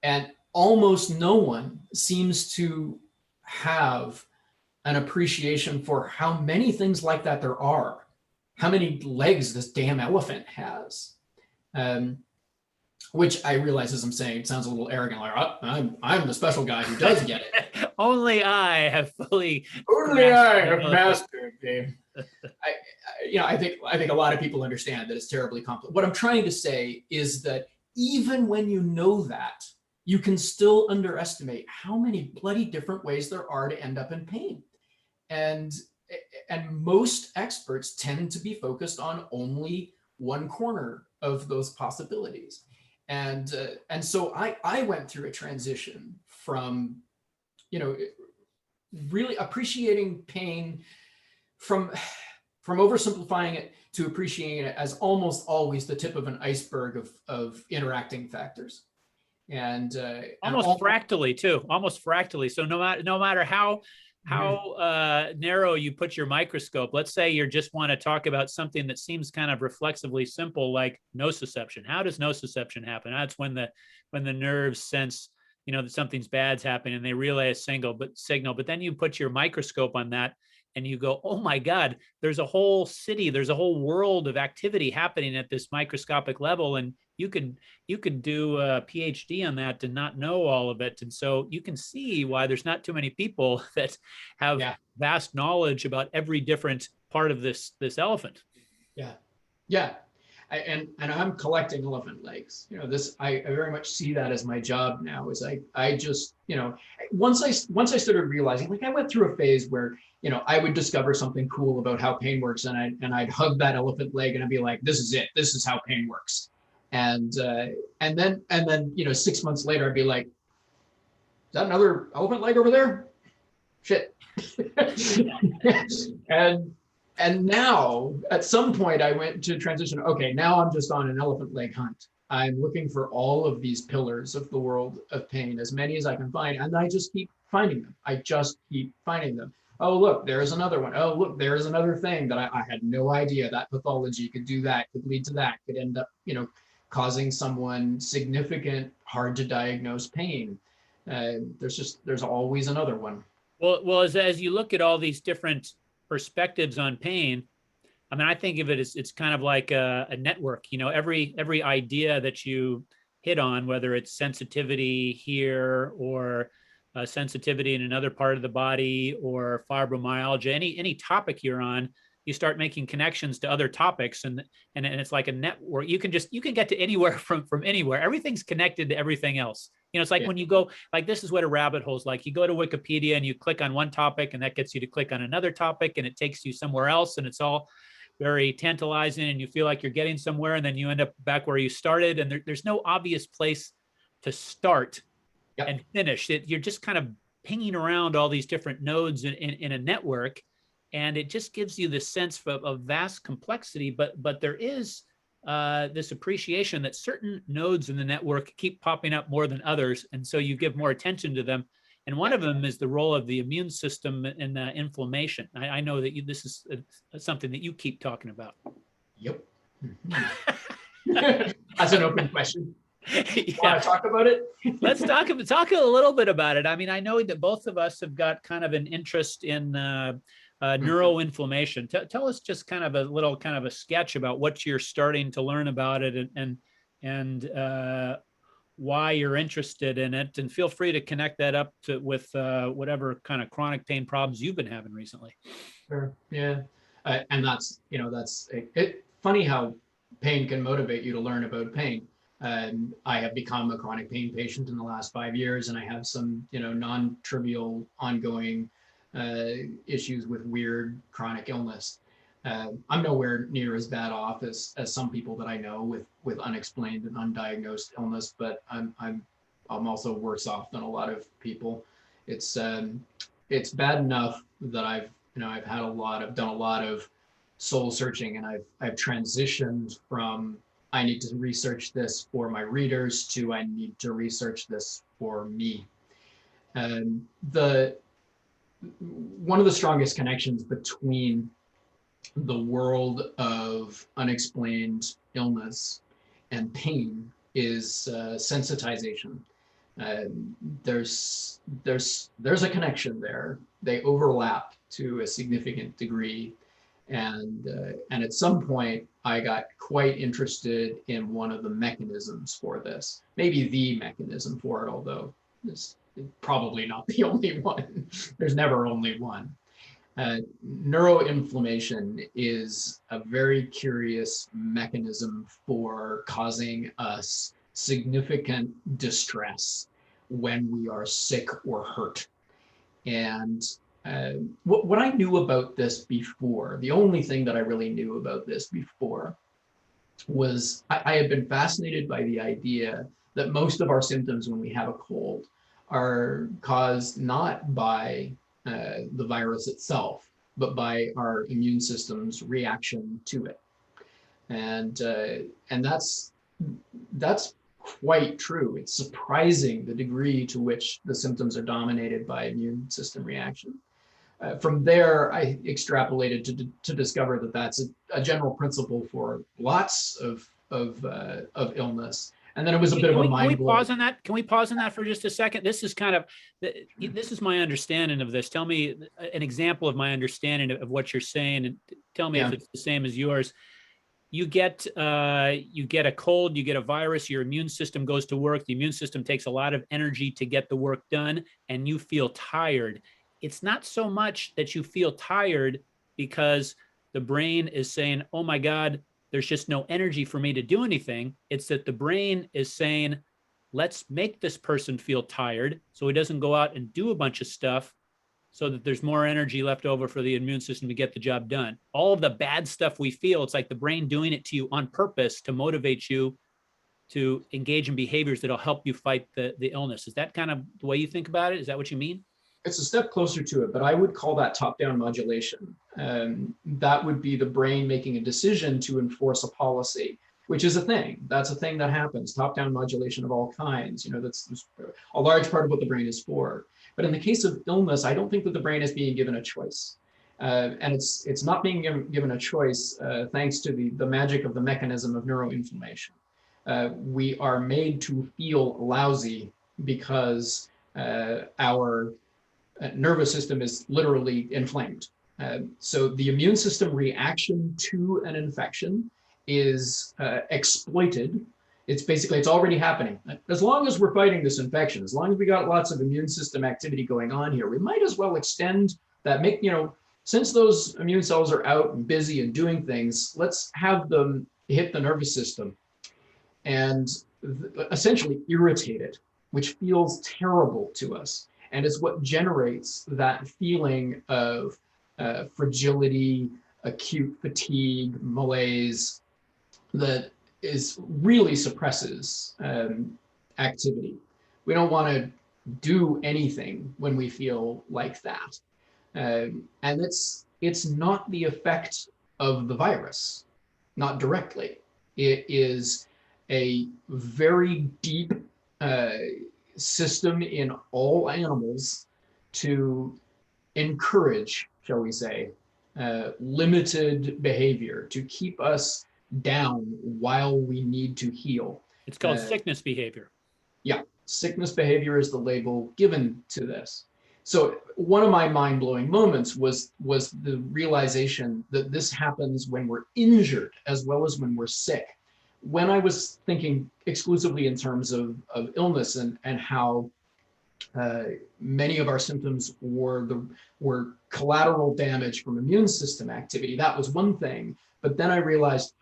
And almost no one seems to have an appreciation for how many things like that there are, how many legs this damn elephant has. Which I realize, as I'm saying, it sounds a little arrogant, like, oh, I'm the special guy who does get it. Only I have fully. Only I have mastered the game. I think a lot of people understand that it's terribly complex. What I'm trying to say is that even when you know that, you can still underestimate how many bloody different ways there are to end up in pain. And most experts tend to be focused on only one corner of those possibilities. And so I went through a transition from, really appreciating pain, from oversimplifying it to appreciating it as almost always the tip of an iceberg of interacting factors. And almost fractally too, almost fractally. So no matter how narrow you put your microscope, let's say you just want to talk about something that seems kind of reflexively simple, like nociception. How does nociception happen? That's when the nerves sense, that something's bad's happening, and they relay a signal, but then you put your microscope on that and you go, oh my God, there's a whole city, there's a whole world of activity happening at this microscopic level. And you could do a PhD on that and not know all of it. And so you can see why there's not too many people that have vast knowledge about every different part of this elephant. Yeah. And I'm collecting elephant legs. I very much see that as my job now. Is I just, once I started realizing, like, I went through a phase where, I would discover something cool about how pain works, and I'd hug that elephant leg and I'd be like, this is it. This is how pain works. And then 6 months later, I'd be like, is that another elephant leg over there? Shit. And now, at some point, I went to transition. Okay, now I'm just on an elephant leg hunt. I'm looking for all of these pillars of the world of pain, as many as I can find, and I just keep finding them. Oh, look, there's another one. Oh, look, there's another thing that I had no idea that pathology could do that, could lead to that, could end up, causing someone significant, hard to diagnose pain. There's always another one. Well, as you look at all these different perspectives on pain, I mean, I think of it as it's kind of like a network. You know, every idea that you hit on, whether it's sensitivity here or sensitivity in another part of the body or fibromyalgia, any topic you're on, you start making connections to other topics, and it's like a network. You can get to anywhere from anywhere. Everything's connected to everything else. You know, it's like when you go, like, this is what a rabbit hole is like. You go to Wikipedia and you click on one topic, and that gets you to click on another topic, and it takes you somewhere else, and it's all very tantalizing, and you feel like you're getting somewhere, and then you end up back where you started, and there's no obvious place to start and finish it. You're just kind of pinging around all these different nodes in a network, and it just gives you this sense of vast complexity. But there is this appreciation that certain nodes in the network keep popping up more than others, and so you give more attention to them. And one of them is the role of the immune system in inflammation. I know that this is something that you keep talking about. Yep. That's an open question. Yeah. Want to talk about it? Let's talk a little bit about it. I mean, I know that both of us have got kind of an interest in neuroinflammation. Tell us just kind of a little kind of a sketch about what you're starting to learn about it and why you're interested in it, and feel free to connect that up with whatever kind of chronic pain problems you've been having recently. Sure. Yeah. And that's, that's funny how pain can motivate you to learn about pain. I have become a chronic pain patient in the last 5 years, and I have some, non-trivial ongoing issues with weird chronic illness. I'm nowhere near as bad off as some people that I know with unexplained and undiagnosed illness, but I'm also worse off than a lot of people. It's bad enough that I've done a lot of soul searching, and I've transitioned from I need to research this for my readers to I need to research this for me. And one of the strongest connections between the world of unexplained illness and pain is sensitization. There's a connection there. They overlap to a significant degree, and at some point I got quite interested in one of the mechanisms for this, maybe the mechanism for it, although it's probably not the only one. There's never only one. Neuroinflammation is a very curious mechanism for causing us significant distress when we are sick or hurt. And what I knew about this before, the only thing that I really knew about this before was I had been fascinated by the idea that most of our symptoms when we have a cold are caused not by the virus itself, but by our immune system's reaction to it. And that's quite true. It's surprising the degree to which the symptoms are dominated by immune system reaction. From there, I extrapolated to discover that that's a general principle for lots of illness. And then it was a bit of a mind blow. Can we pause on that for just a second? This is my understanding of this. Tell me an example of my understanding of what you're saying, and tell me if it's the same as yours. You get a cold, you get a virus, your immune system goes to work. The immune system takes a lot of energy to get the work done, and you feel tired. It's not so much that you feel tired because the brain is saying, oh my God, there's just no energy for me to do anything. It's that the brain is saying, let's make this person feel tired so he doesn't go out and do a bunch of stuff so that there's more energy left over for the immune system to get the job done. All of the bad stuff we feel, it's like the brain doing it to you on purpose to motivate you to engage in behaviors that'll help you fight the illness. Is that kind of the way you think about it? Is that what you mean? It's a step closer to it, but I would call that top-down modulation. That would be the brain making a decision to enforce a policy, which is a thing. That's a thing that happens, top-down modulation of all kinds. That's a large part of what the brain is for. But in the case of illness, I don't think that the brain is being given a choice. And it's not being given a choice thanks to the magic of the mechanism of neuroinflammation. We are made to feel lousy because our nervous system is literally inflamed. So the immune system reaction to an infection is exploited. It's already happening. As long as we're fighting this infection, as long as we got lots of immune system activity going on here, we might as well extend that, since those immune cells are out and busy and doing things, let's have them hit the nervous system and essentially irritate it, which feels terrible to us. And it's what generates that feeling of fragility, acute fatigue, malaise that really suppresses activity. We don't want to do anything when we feel like that. And it's not the effect of the virus, not directly. It is a very deep system in all animals to encourage, shall we say, limited behavior, to keep us down while we need to heal. It's called sickness behavior. Yeah, sickness behavior is the label given to this. So one of my mind-blowing moments was the realization that this happens when we're injured as well as when we're sick. When I was thinking exclusively in terms of illness and how many of our symptoms were collateral damage from immune system activity, that was one thing. But then I realized,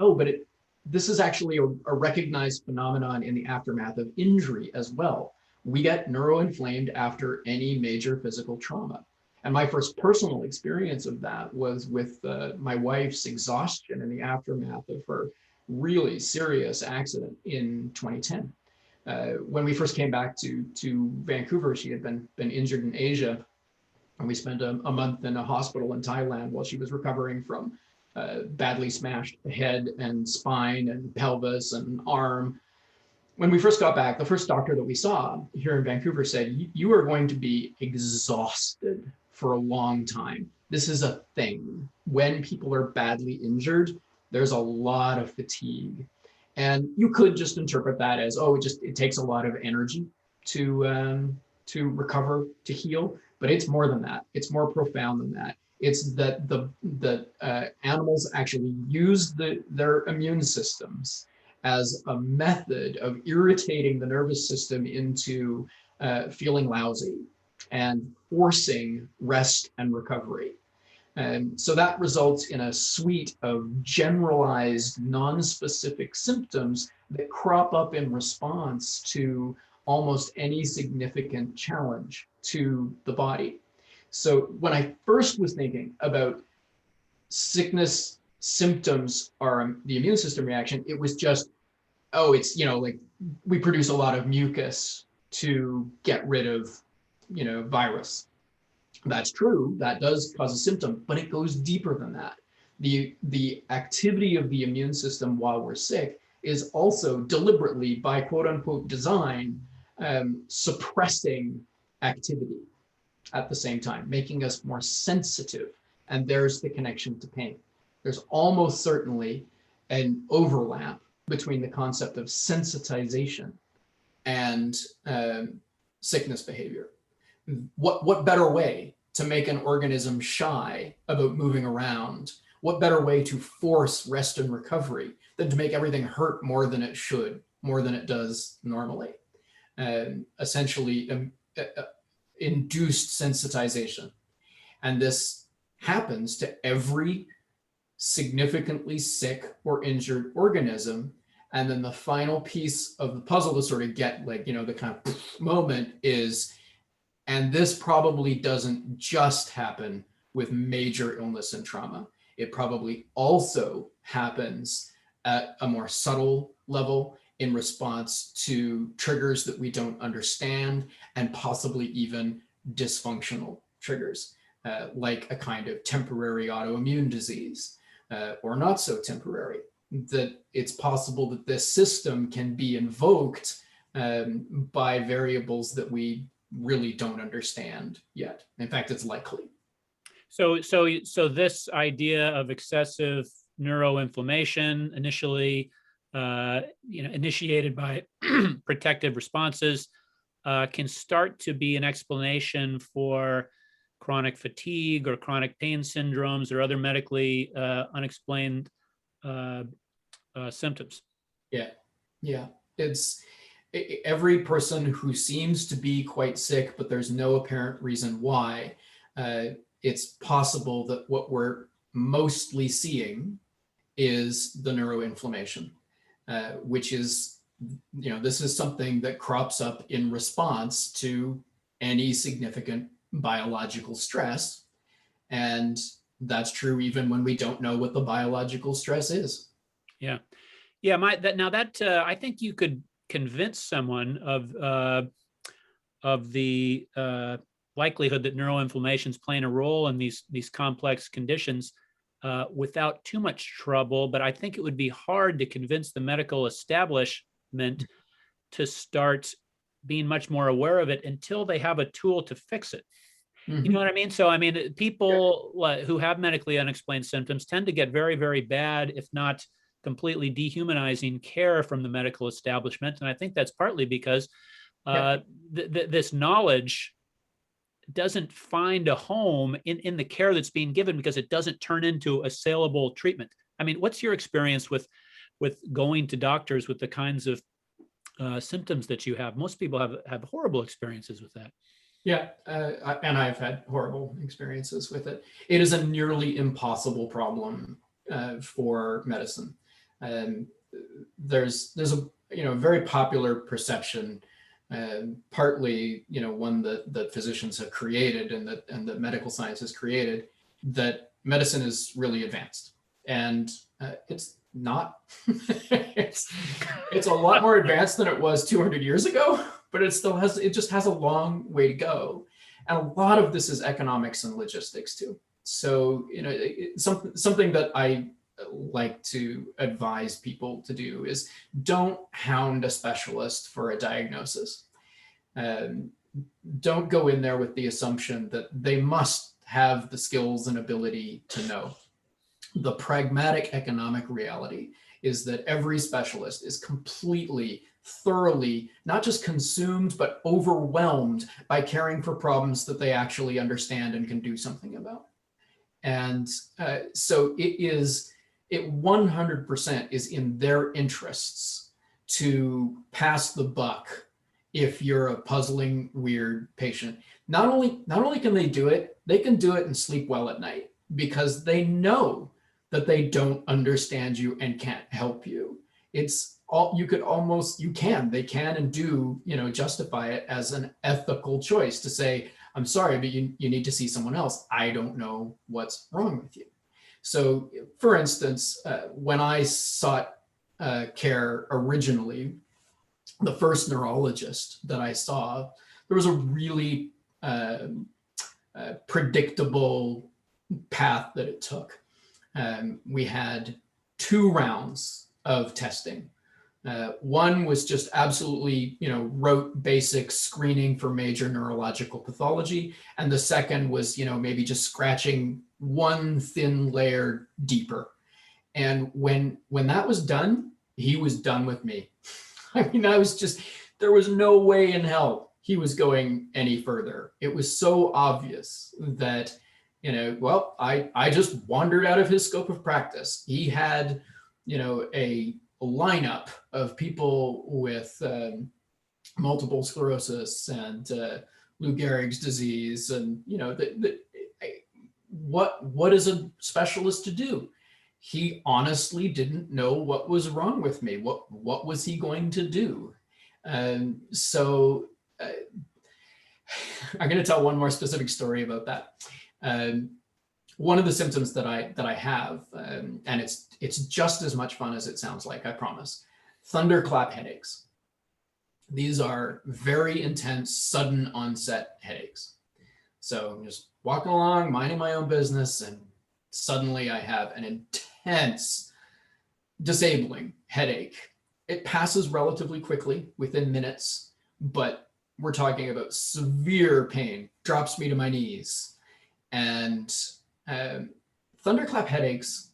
this is actually a recognized phenomenon in the aftermath of injury as well. We get neuroinflamed after any major physical trauma. And my first personal experience of that was with my wife's exhaustion in the aftermath of her really serious accident in 2010. When we first came back to Vancouver, she had been injured in Asia, and we spent a month in a hospital in Thailand while she was recovering from badly smashed head and spine and pelvis and arm. When we first got back, the first doctor that we saw here in Vancouver said, you are going to be exhausted for a long time. This is a thing. When people are badly injured, there's a lot of fatigue. And you could just interpret that as, it takes a lot of energy to recover, to heal. But it's more than that. It's more profound than that. It's that the animals actually use their immune systems as a method of irritating the nervous system into feeling lousy and forcing rest and recovery. And so that results in a suite of generalized, non-specific symptoms that crop up in response to almost any significant challenge to the body. So when I first was thinking about sickness symptoms are the immune system reaction, it was just, like we produce a lot of mucus to get rid of, virus. That's true, that does cause a symptom, but it goes deeper than that. The activity of the immune system while we're sick is also deliberately, by quote unquote design, suppressing activity at the same time, making us more sensitive. And there's the connection to pain. There's almost certainly an overlap between the concept of sensitization and sickness behavior. What better way to make an organism shy about moving around? What better way to force rest and recovery than to make everything hurt more than it should, more than it does normally? Essentially, induced sensitization. And this happens to every significantly sick or injured organism. And then the final piece of the puzzle to sort of get the kind of moment is, and this probably doesn't just happen with major illness and trauma. It probably also happens at a more subtle level in response to triggers that we don't understand, and possibly even dysfunctional triggers, like a kind of temporary autoimmune disease, or not so temporary. That it's possible that this system can be invoked by variables that we really don't understand yet. In fact, it's likely. So this idea of excessive neuroinflammation, initially, initiated by protective responses, can start to be an explanation for chronic fatigue or chronic pain syndromes or other medically unexplained symptoms. Yeah. Yeah. It's every person who seems to be quite sick, but there's no apparent reason why. It's possible that what we're mostly seeing is the neuroinflammation, which is, this is something that crops up in response to any significant biological stress. And that's true even when we don't know what the biological stress is. Yeah. Yeah. I think you could convince someone of the likelihood that neuroinflammation is playing a role in these complex conditions without too much trouble. But I think it would be hard to convince the medical establishment to start being much more aware of it until they have a tool to fix it. Mm-hmm. You know what I mean? So, I mean, people who have medically unexplained symptoms tend to get very, very bad, if not completely dehumanizing care from the medical establishment. And I think that's partly because this knowledge doesn't find a home in the care that's being given because it doesn't turn into a saleable treatment. I mean, what's your experience with going to doctors with the kinds of symptoms that you have? Most people have horrible experiences with that. Yeah, and I've had horrible experiences with it. It is a nearly impossible problem for medicine. There's a very popular perception, partly one that physicians have created and that medical science has created, that medicine is really advanced, and it's not. it's a lot more advanced than it was 200 years ago, but it just has a long way to go, and a lot of this is economics and logistics too. So something that I like to advise people to do is don't hound a specialist for a diagnosis. Don't go in there with the assumption that they must have the skills and ability to know. The pragmatic economic reality is that every specialist is completely, thoroughly, not just consumed, but overwhelmed by caring for problems that they actually understand and can do something about. And so it 100% is in their interests to pass the buck if you're a puzzling, weird patient. Not only can they do it, they can do it and sleep well at night because they know that they don't understand you and can't help you. It's all they can and do, justify it as an ethical choice to say, I'm sorry, but you need to see someone else. I don't know what's wrong with you. So for instance, when I sought care originally, the first neurologist that I saw, there was a really predictable path that it took. We had 2 rounds of testing. One was just absolutely, rote basic screening for major neurological pathology. And the second was, maybe just scratching one thin layer deeper. And when that was done, he was done with me. I mean, there was no way in hell he was going any further. It was so obvious that, I just wandered out of his scope of practice. He had, a lineup of people with multiple sclerosis and Lou Gehrig's disease, and what is a specialist to do? He honestly didn't know what was wrong with me. What was he going to do? So I'm going to tell one more specific story about that. One of the symptoms that I have, and it's just as much fun as it sounds like, I promise. Thunderclap headaches. These are very intense, sudden onset headaches. So I'm just walking along, minding my own business, and suddenly I have an intense, disabling headache. It passes relatively quickly, within minutes, but we're talking about severe pain, drops me to my knees. And thunderclap headaches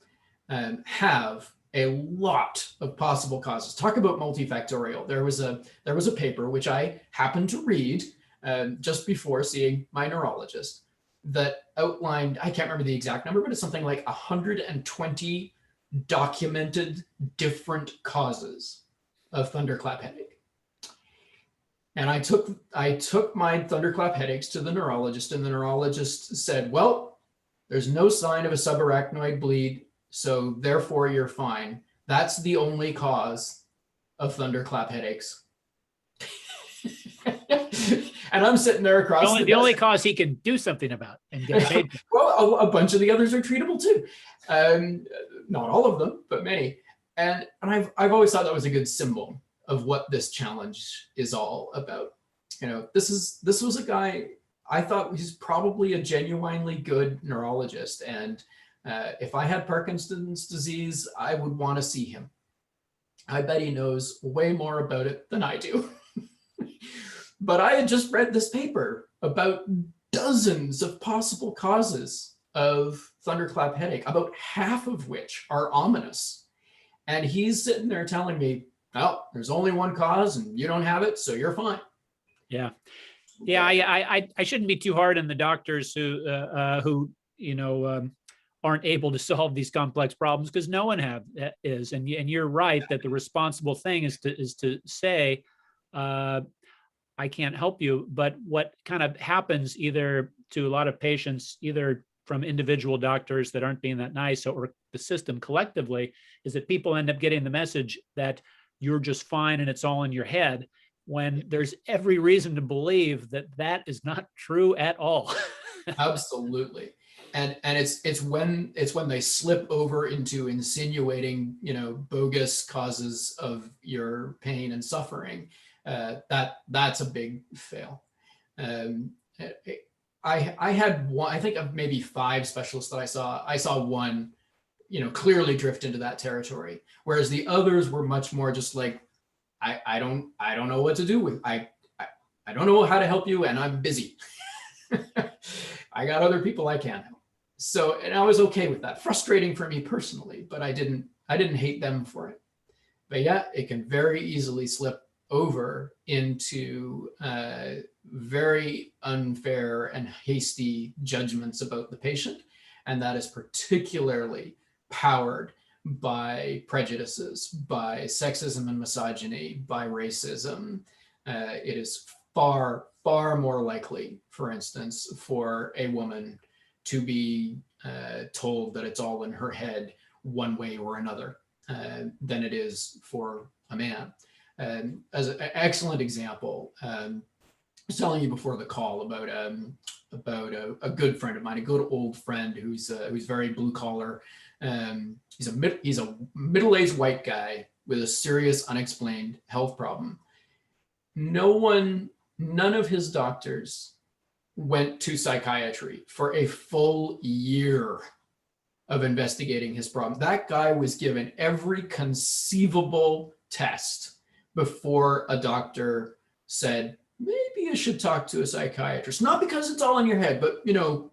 have a lot of possible causes. Talk about multifactorial. There was a paper which I happened to read just before seeing my neurologist that outlined, I can't remember the exact number, but it's something like 120 documented different causes of thunderclap headache. And I took my thunderclap headaches to the neurologist, and the neurologist said, well, there's no sign of a subarachnoid bleed, so therefore you're fine. That's the only cause of thunderclap headaches. And I'm sitting there across the only cause he can do something about and get paid. Well, a bunch of the others are treatable too. Not all of them, but many. And I've always thought that was a good symbol of what this challenge is all about. You know, this was a guy I thought he's probably a genuinely good neurologist. And if I had Parkinson's disease, I would want to see him. I bet he knows way more about it than I do. But I had just read this paper about dozens of possible causes of thunderclap headache, about half of which are ominous. And he's sitting there telling me, well, there's only one cause and you don't have it, so you're fine. Yeah. Yeah. I shouldn't be too hard on the doctors who aren't able to solve these complex problems, because no one is. And you're right that the responsible thing is to say, I can't help you. But what kind of happens either to a lot of patients, either from individual doctors that aren't being that nice or the system collectively, is that people end up getting the message that you're just fine and it's all in your head, when there's every reason to believe that that is not true at all. Absolutely. And it's when they slip over into insinuating, bogus causes of your pain and suffering, that's a big fail. I had one, I think of maybe 5 specialists that I saw one, clearly drift into that territory, whereas the others were much more just like, I don't know what to do with, I don't know how to help you, and I'm busy. I got other people I can help. So, and I was okay with that. Frustrating for me personally, but I didn't hate them for it. But yeah, it can very easily slip over into very unfair and hasty judgments about the patient. And that is particularly powered by prejudices, by sexism and misogyny, by racism. It is far, far more likely, for instance, for a woman to be told that it's all in her head one way or another than it is for a man. As an excellent example, I was telling you before the call about a good friend of mine, a good old friend who's very blue collar. He's a middle-aged white guy with a serious unexplained health problem. None of his doctors went to psychiatry for a full year of investigating his problem. That guy was given every conceivable test before a doctor said, maybe you should talk to a psychiatrist, not because it's all in your head, but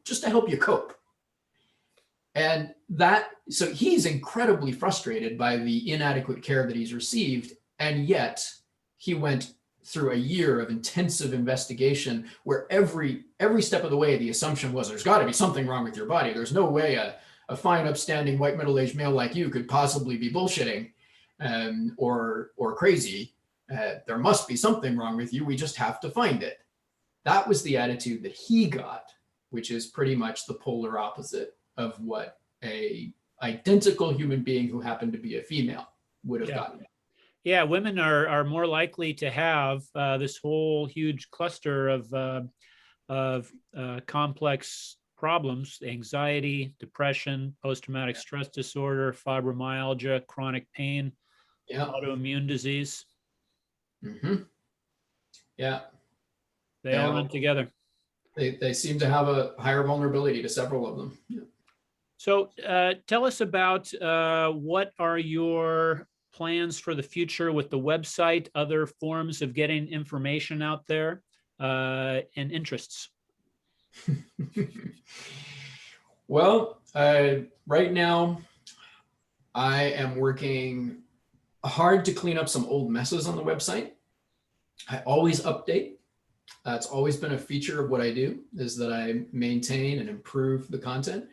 just to help you cope. And so he's incredibly frustrated by the inadequate care that he's received. And yet he went through a year of intensive investigation where every step of the way, the assumption was there's got to be something wrong with your body. There's no way a fine, upstanding, white, middle-aged male like you could possibly be bullshitting or crazy. There must be something wrong with you. We just have to find it. That was the attitude that he got, which is pretty much the polar opposite of what a identical human being who happened to be a female would have gotten. Yeah, women are more likely to have this whole huge cluster of complex problems: anxiety, depression, post-traumatic stress disorder, fibromyalgia, chronic pain, autoimmune disease. Mm-hmm. Yeah. They all run together. They seem to have a higher vulnerability to several of them. Yeah. So tell us about what are your plans for the future with the website, other forms of getting information out there, and interests? Well, right now I am working hard to clean up some old messes on the website. I always update. That's always been a feature of what I do, is that I maintain and improve the content.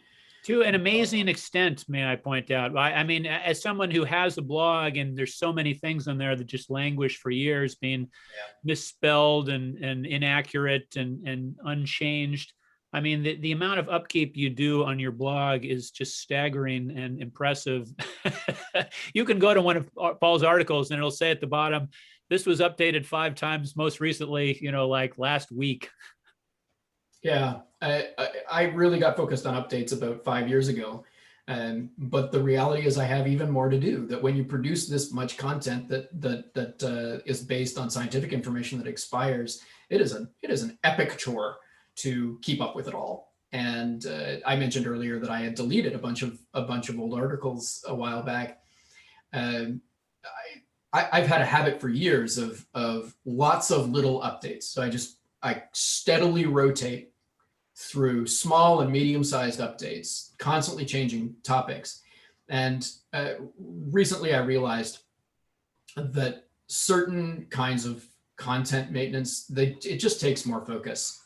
To an amazing extent, may I point out. I mean, as someone who has a blog and there's so many things on there that just languish for years, being misspelled and inaccurate and unchanged. I mean, the amount of upkeep you do on your blog is just staggering and impressive. You can go to one of Paul's articles and it'll say at the bottom, this was updated 5 times, most recently, like last week. Yeah, I really got focused on updates about 5 years ago. But the reality is I have even more to do. That when you produce this much content that is based on scientific information that expires, it is an epic chore to keep up with it all. And I mentioned earlier that I had deleted a bunch of old articles a while back. I've had a habit for years of lots of little updates. So I steadily rotate through small and medium-sized updates, constantly changing topics. And recently I realized that certain kinds of content maintenance, it just takes more focus.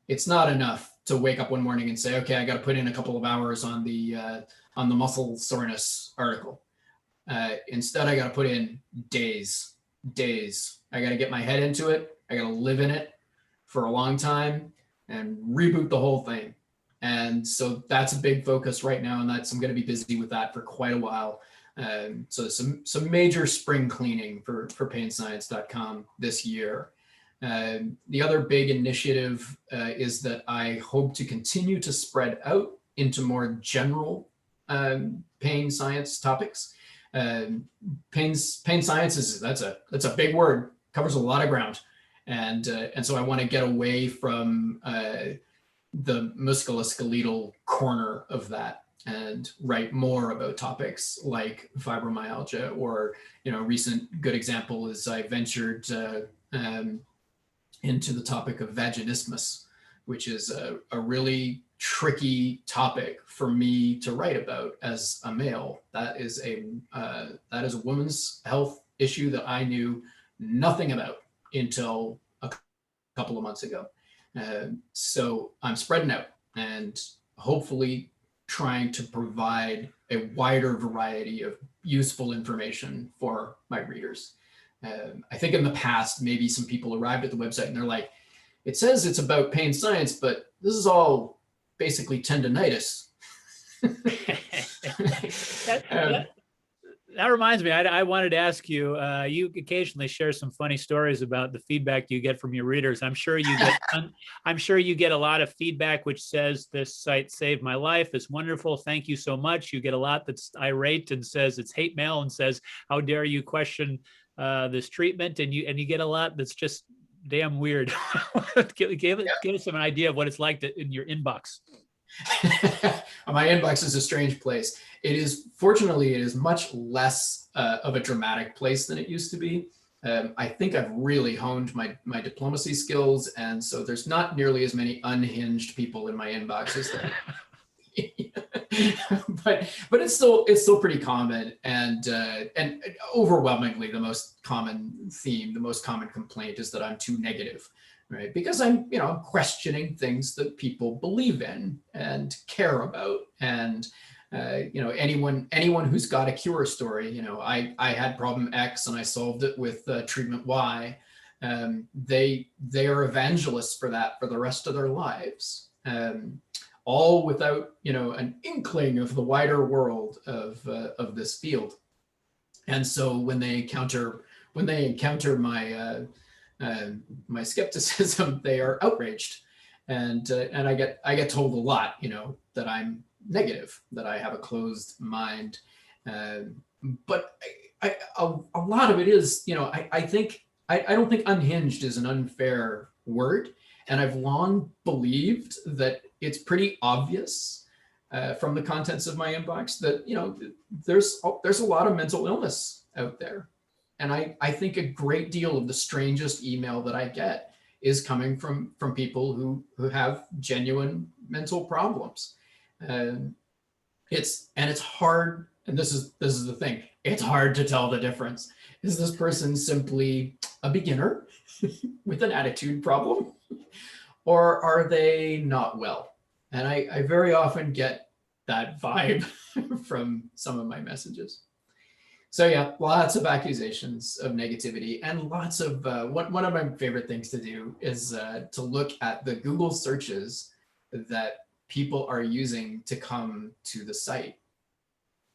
It's not enough to wake up one morning and say, okay, I got to put in a couple of hours on the muscle soreness article. Instead, I got to put in days. I got to get my head into it. I got to live in it for a long time and reboot the whole thing. And so that's a big focus right now. And I'm going to be busy with that for quite a while. So some major spring cleaning for painscience.com this year. The other big initiative is that I hope to continue to spread out into more general pain science topics. Pain science that's a big word, covers a lot of ground. And so I want to get away from the musculoskeletal corner of that and write more about topics like fibromyalgia, or, recent good example is I ventured into the topic of vaginismus, which is a really tricky topic for me to write about as a male. That is a woman's health issue that I knew nothing about until a couple of months ago. So I'm spreading out and hopefully trying to provide a wider variety of useful information for my readers. I think in the past, maybe some people arrived at the website and they're like, it says it's about pain science, but this is all basically tendonitis. That reminds me, I wanted to ask you, you occasionally share some funny stories about the feedback you get from your readers. I'm sure you get a lot of feedback which says this site saved my life. It's wonderful. Thank you so much. You get a lot that's irate and says it's hate mail and says, how dare you question this treatment? And you get a lot that's just damn weird. Give us an idea of what it's like in your inbox. My inbox is a strange place. Fortunately, it is much less of a dramatic place than it used to be. I think I've really honed my diplomacy skills, and so there's not nearly as many unhinged people in my inboxes. but it's still pretty common, and overwhelmingly the most common theme, the most common complaint is that I'm too negative. Right, because I'm questioning things that people believe in and care about, and anyone who's got a cure story, I had problem X and I solved it with treatment Y. They are evangelists for that for the rest of their lives, all without an inkling of the wider world of this field. And so when they encounter my skepticism, they are outraged, and I get told a lot, that I'm negative, that I have a closed mind, but a lot of it is, I don't think unhinged is an unfair word, and I've long believed that it's pretty obvious from the contents of my inbox that there's a lot of mental illness out there. And I think a great deal of the strangest email that I get is coming from people who have genuine mental problems. It's hard, and this is the thing. It's hard to tell the difference. Is this person simply a beginner with an attitude problem? or are they not well? And I very often get that vibe from some of my messages. So yeah, lots of accusations of negativity, and lots of one of my favorite things to do is to look at the Google searches that people are using to come to the site.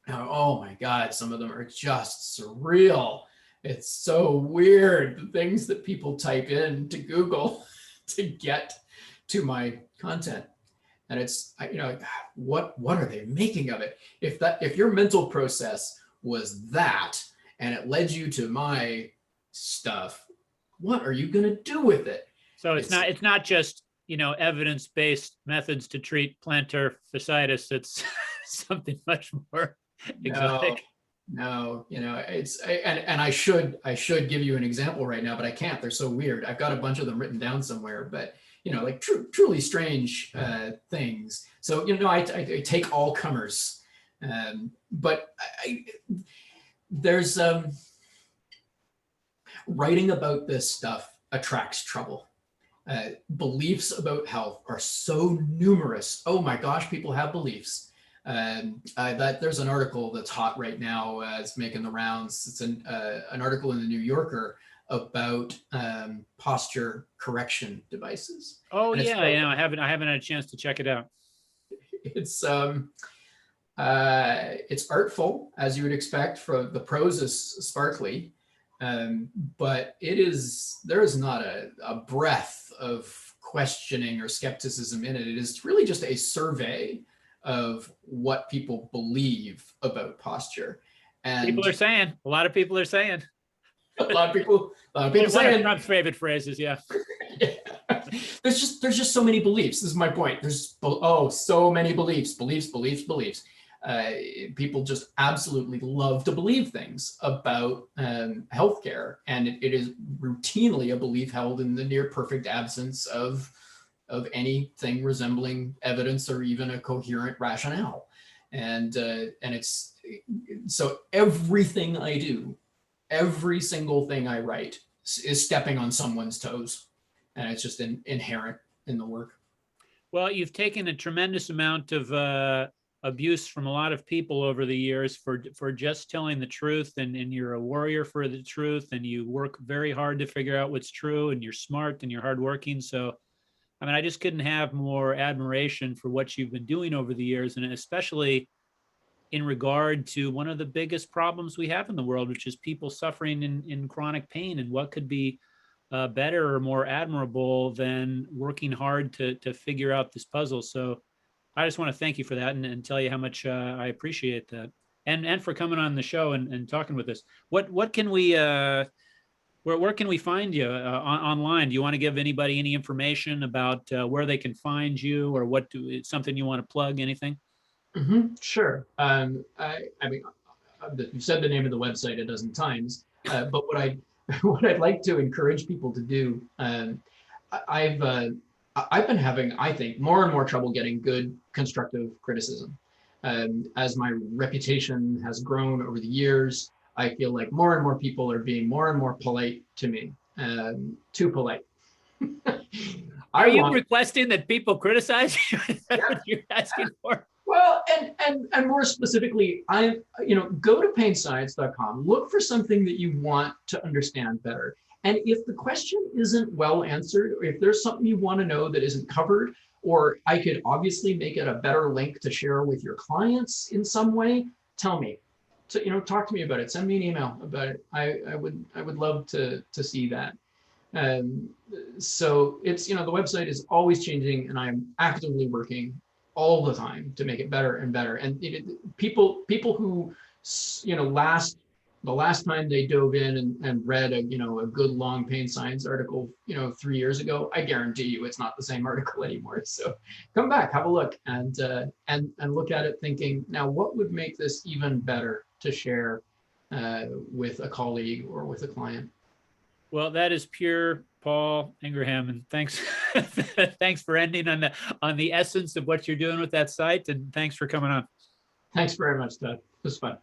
Now, oh my God, some of them are just surreal. It's so weird, the things that people type in to Google to get to my content. And it's, what are they making of it? If your mental process was that and it led you to my stuff, what are you going to do with it? So it's not just, evidence-based methods to treat plantar fasciitis. It's something much more exotic. No, and I should give you an example right now, but I can't. They're so weird. I've got a bunch of them written down somewhere, but like truly strange things. So I take all comers, but there's writing about this stuff attracts trouble. Beliefs about health are so numerous. Oh my gosh, people have beliefs. That there's an article that's hot right now. It's making the rounds. It's an article in the New Yorker about posture correction devices. Oh yeah, I haven't had a chance to check it out. It's artful, as you would expect. For the prose is sparkly, but there is not a breath of questioning or skepticism in it. It is really just a survey of what people believe about posture. And people are saying, a lot of people are saying. A lot of people One saying. of Trump's favorite phrases, yeah. Yeah. There's just so many beliefs. This is my point. There's so many beliefs. People just absolutely love to believe things about healthcare, and it is routinely a belief held in the near perfect absence of anything resembling evidence or even a coherent rationale. And it's so everything I do, every single thing I write is stepping on someone's toes, and it's just inherent in the work. Well, you've taken a tremendous amount of abuse from a lot of people over the years for just telling the truth, and you're a warrior for the truth, and you work very hard to figure out what's true, and you're smart and you're hardworking. So, I mean, I just couldn't have more admiration for what you've been doing over the years, and especially in regard to one of the biggest problems we have in the world, which is people suffering in chronic pain. And what could be better or more admirable than working hard to figure out this puzzle? So I just want to thank you for that, and tell you how much I appreciate that, and for coming on the show and talking with us. What can we where can we find you online? Do you want to give anybody any information about where they can find you, or something you want to plug? Anything? Sure. I mean, you've said the name of the website a dozen times, but what I'd like to encourage people to do, I've been having, I think, more and more trouble getting good constructive criticism. As my reputation has grown over the years, I feel like more and more people are being more and more polite to me, too polite. Are you requesting that people criticize you? Is that what you're asking for? Well, and more specifically, go to painscience.com, look for something that you want to understand better. And if the question isn't well answered, or if there's something you want to know that isn't covered, or I could obviously make it a better link to share with your clients in some way, tell me. So, talk to me about it. Send me an email about it. I would love to see that. So it's, the website is always changing, and I'm actively working all the time to make it better and better. And people who, the last time they dove in and read a good long pain science article, 3 years ago, I guarantee you it's not the same article anymore. So come back, have a look, and look at it thinking, now what would make this even better to share with a colleague or with a client? Well, that is pure Paul Ingraham, and thanks thanks for ending on the essence of what you're doing with that site, and thanks for coming on. Thanks very much, Todd. It was fun.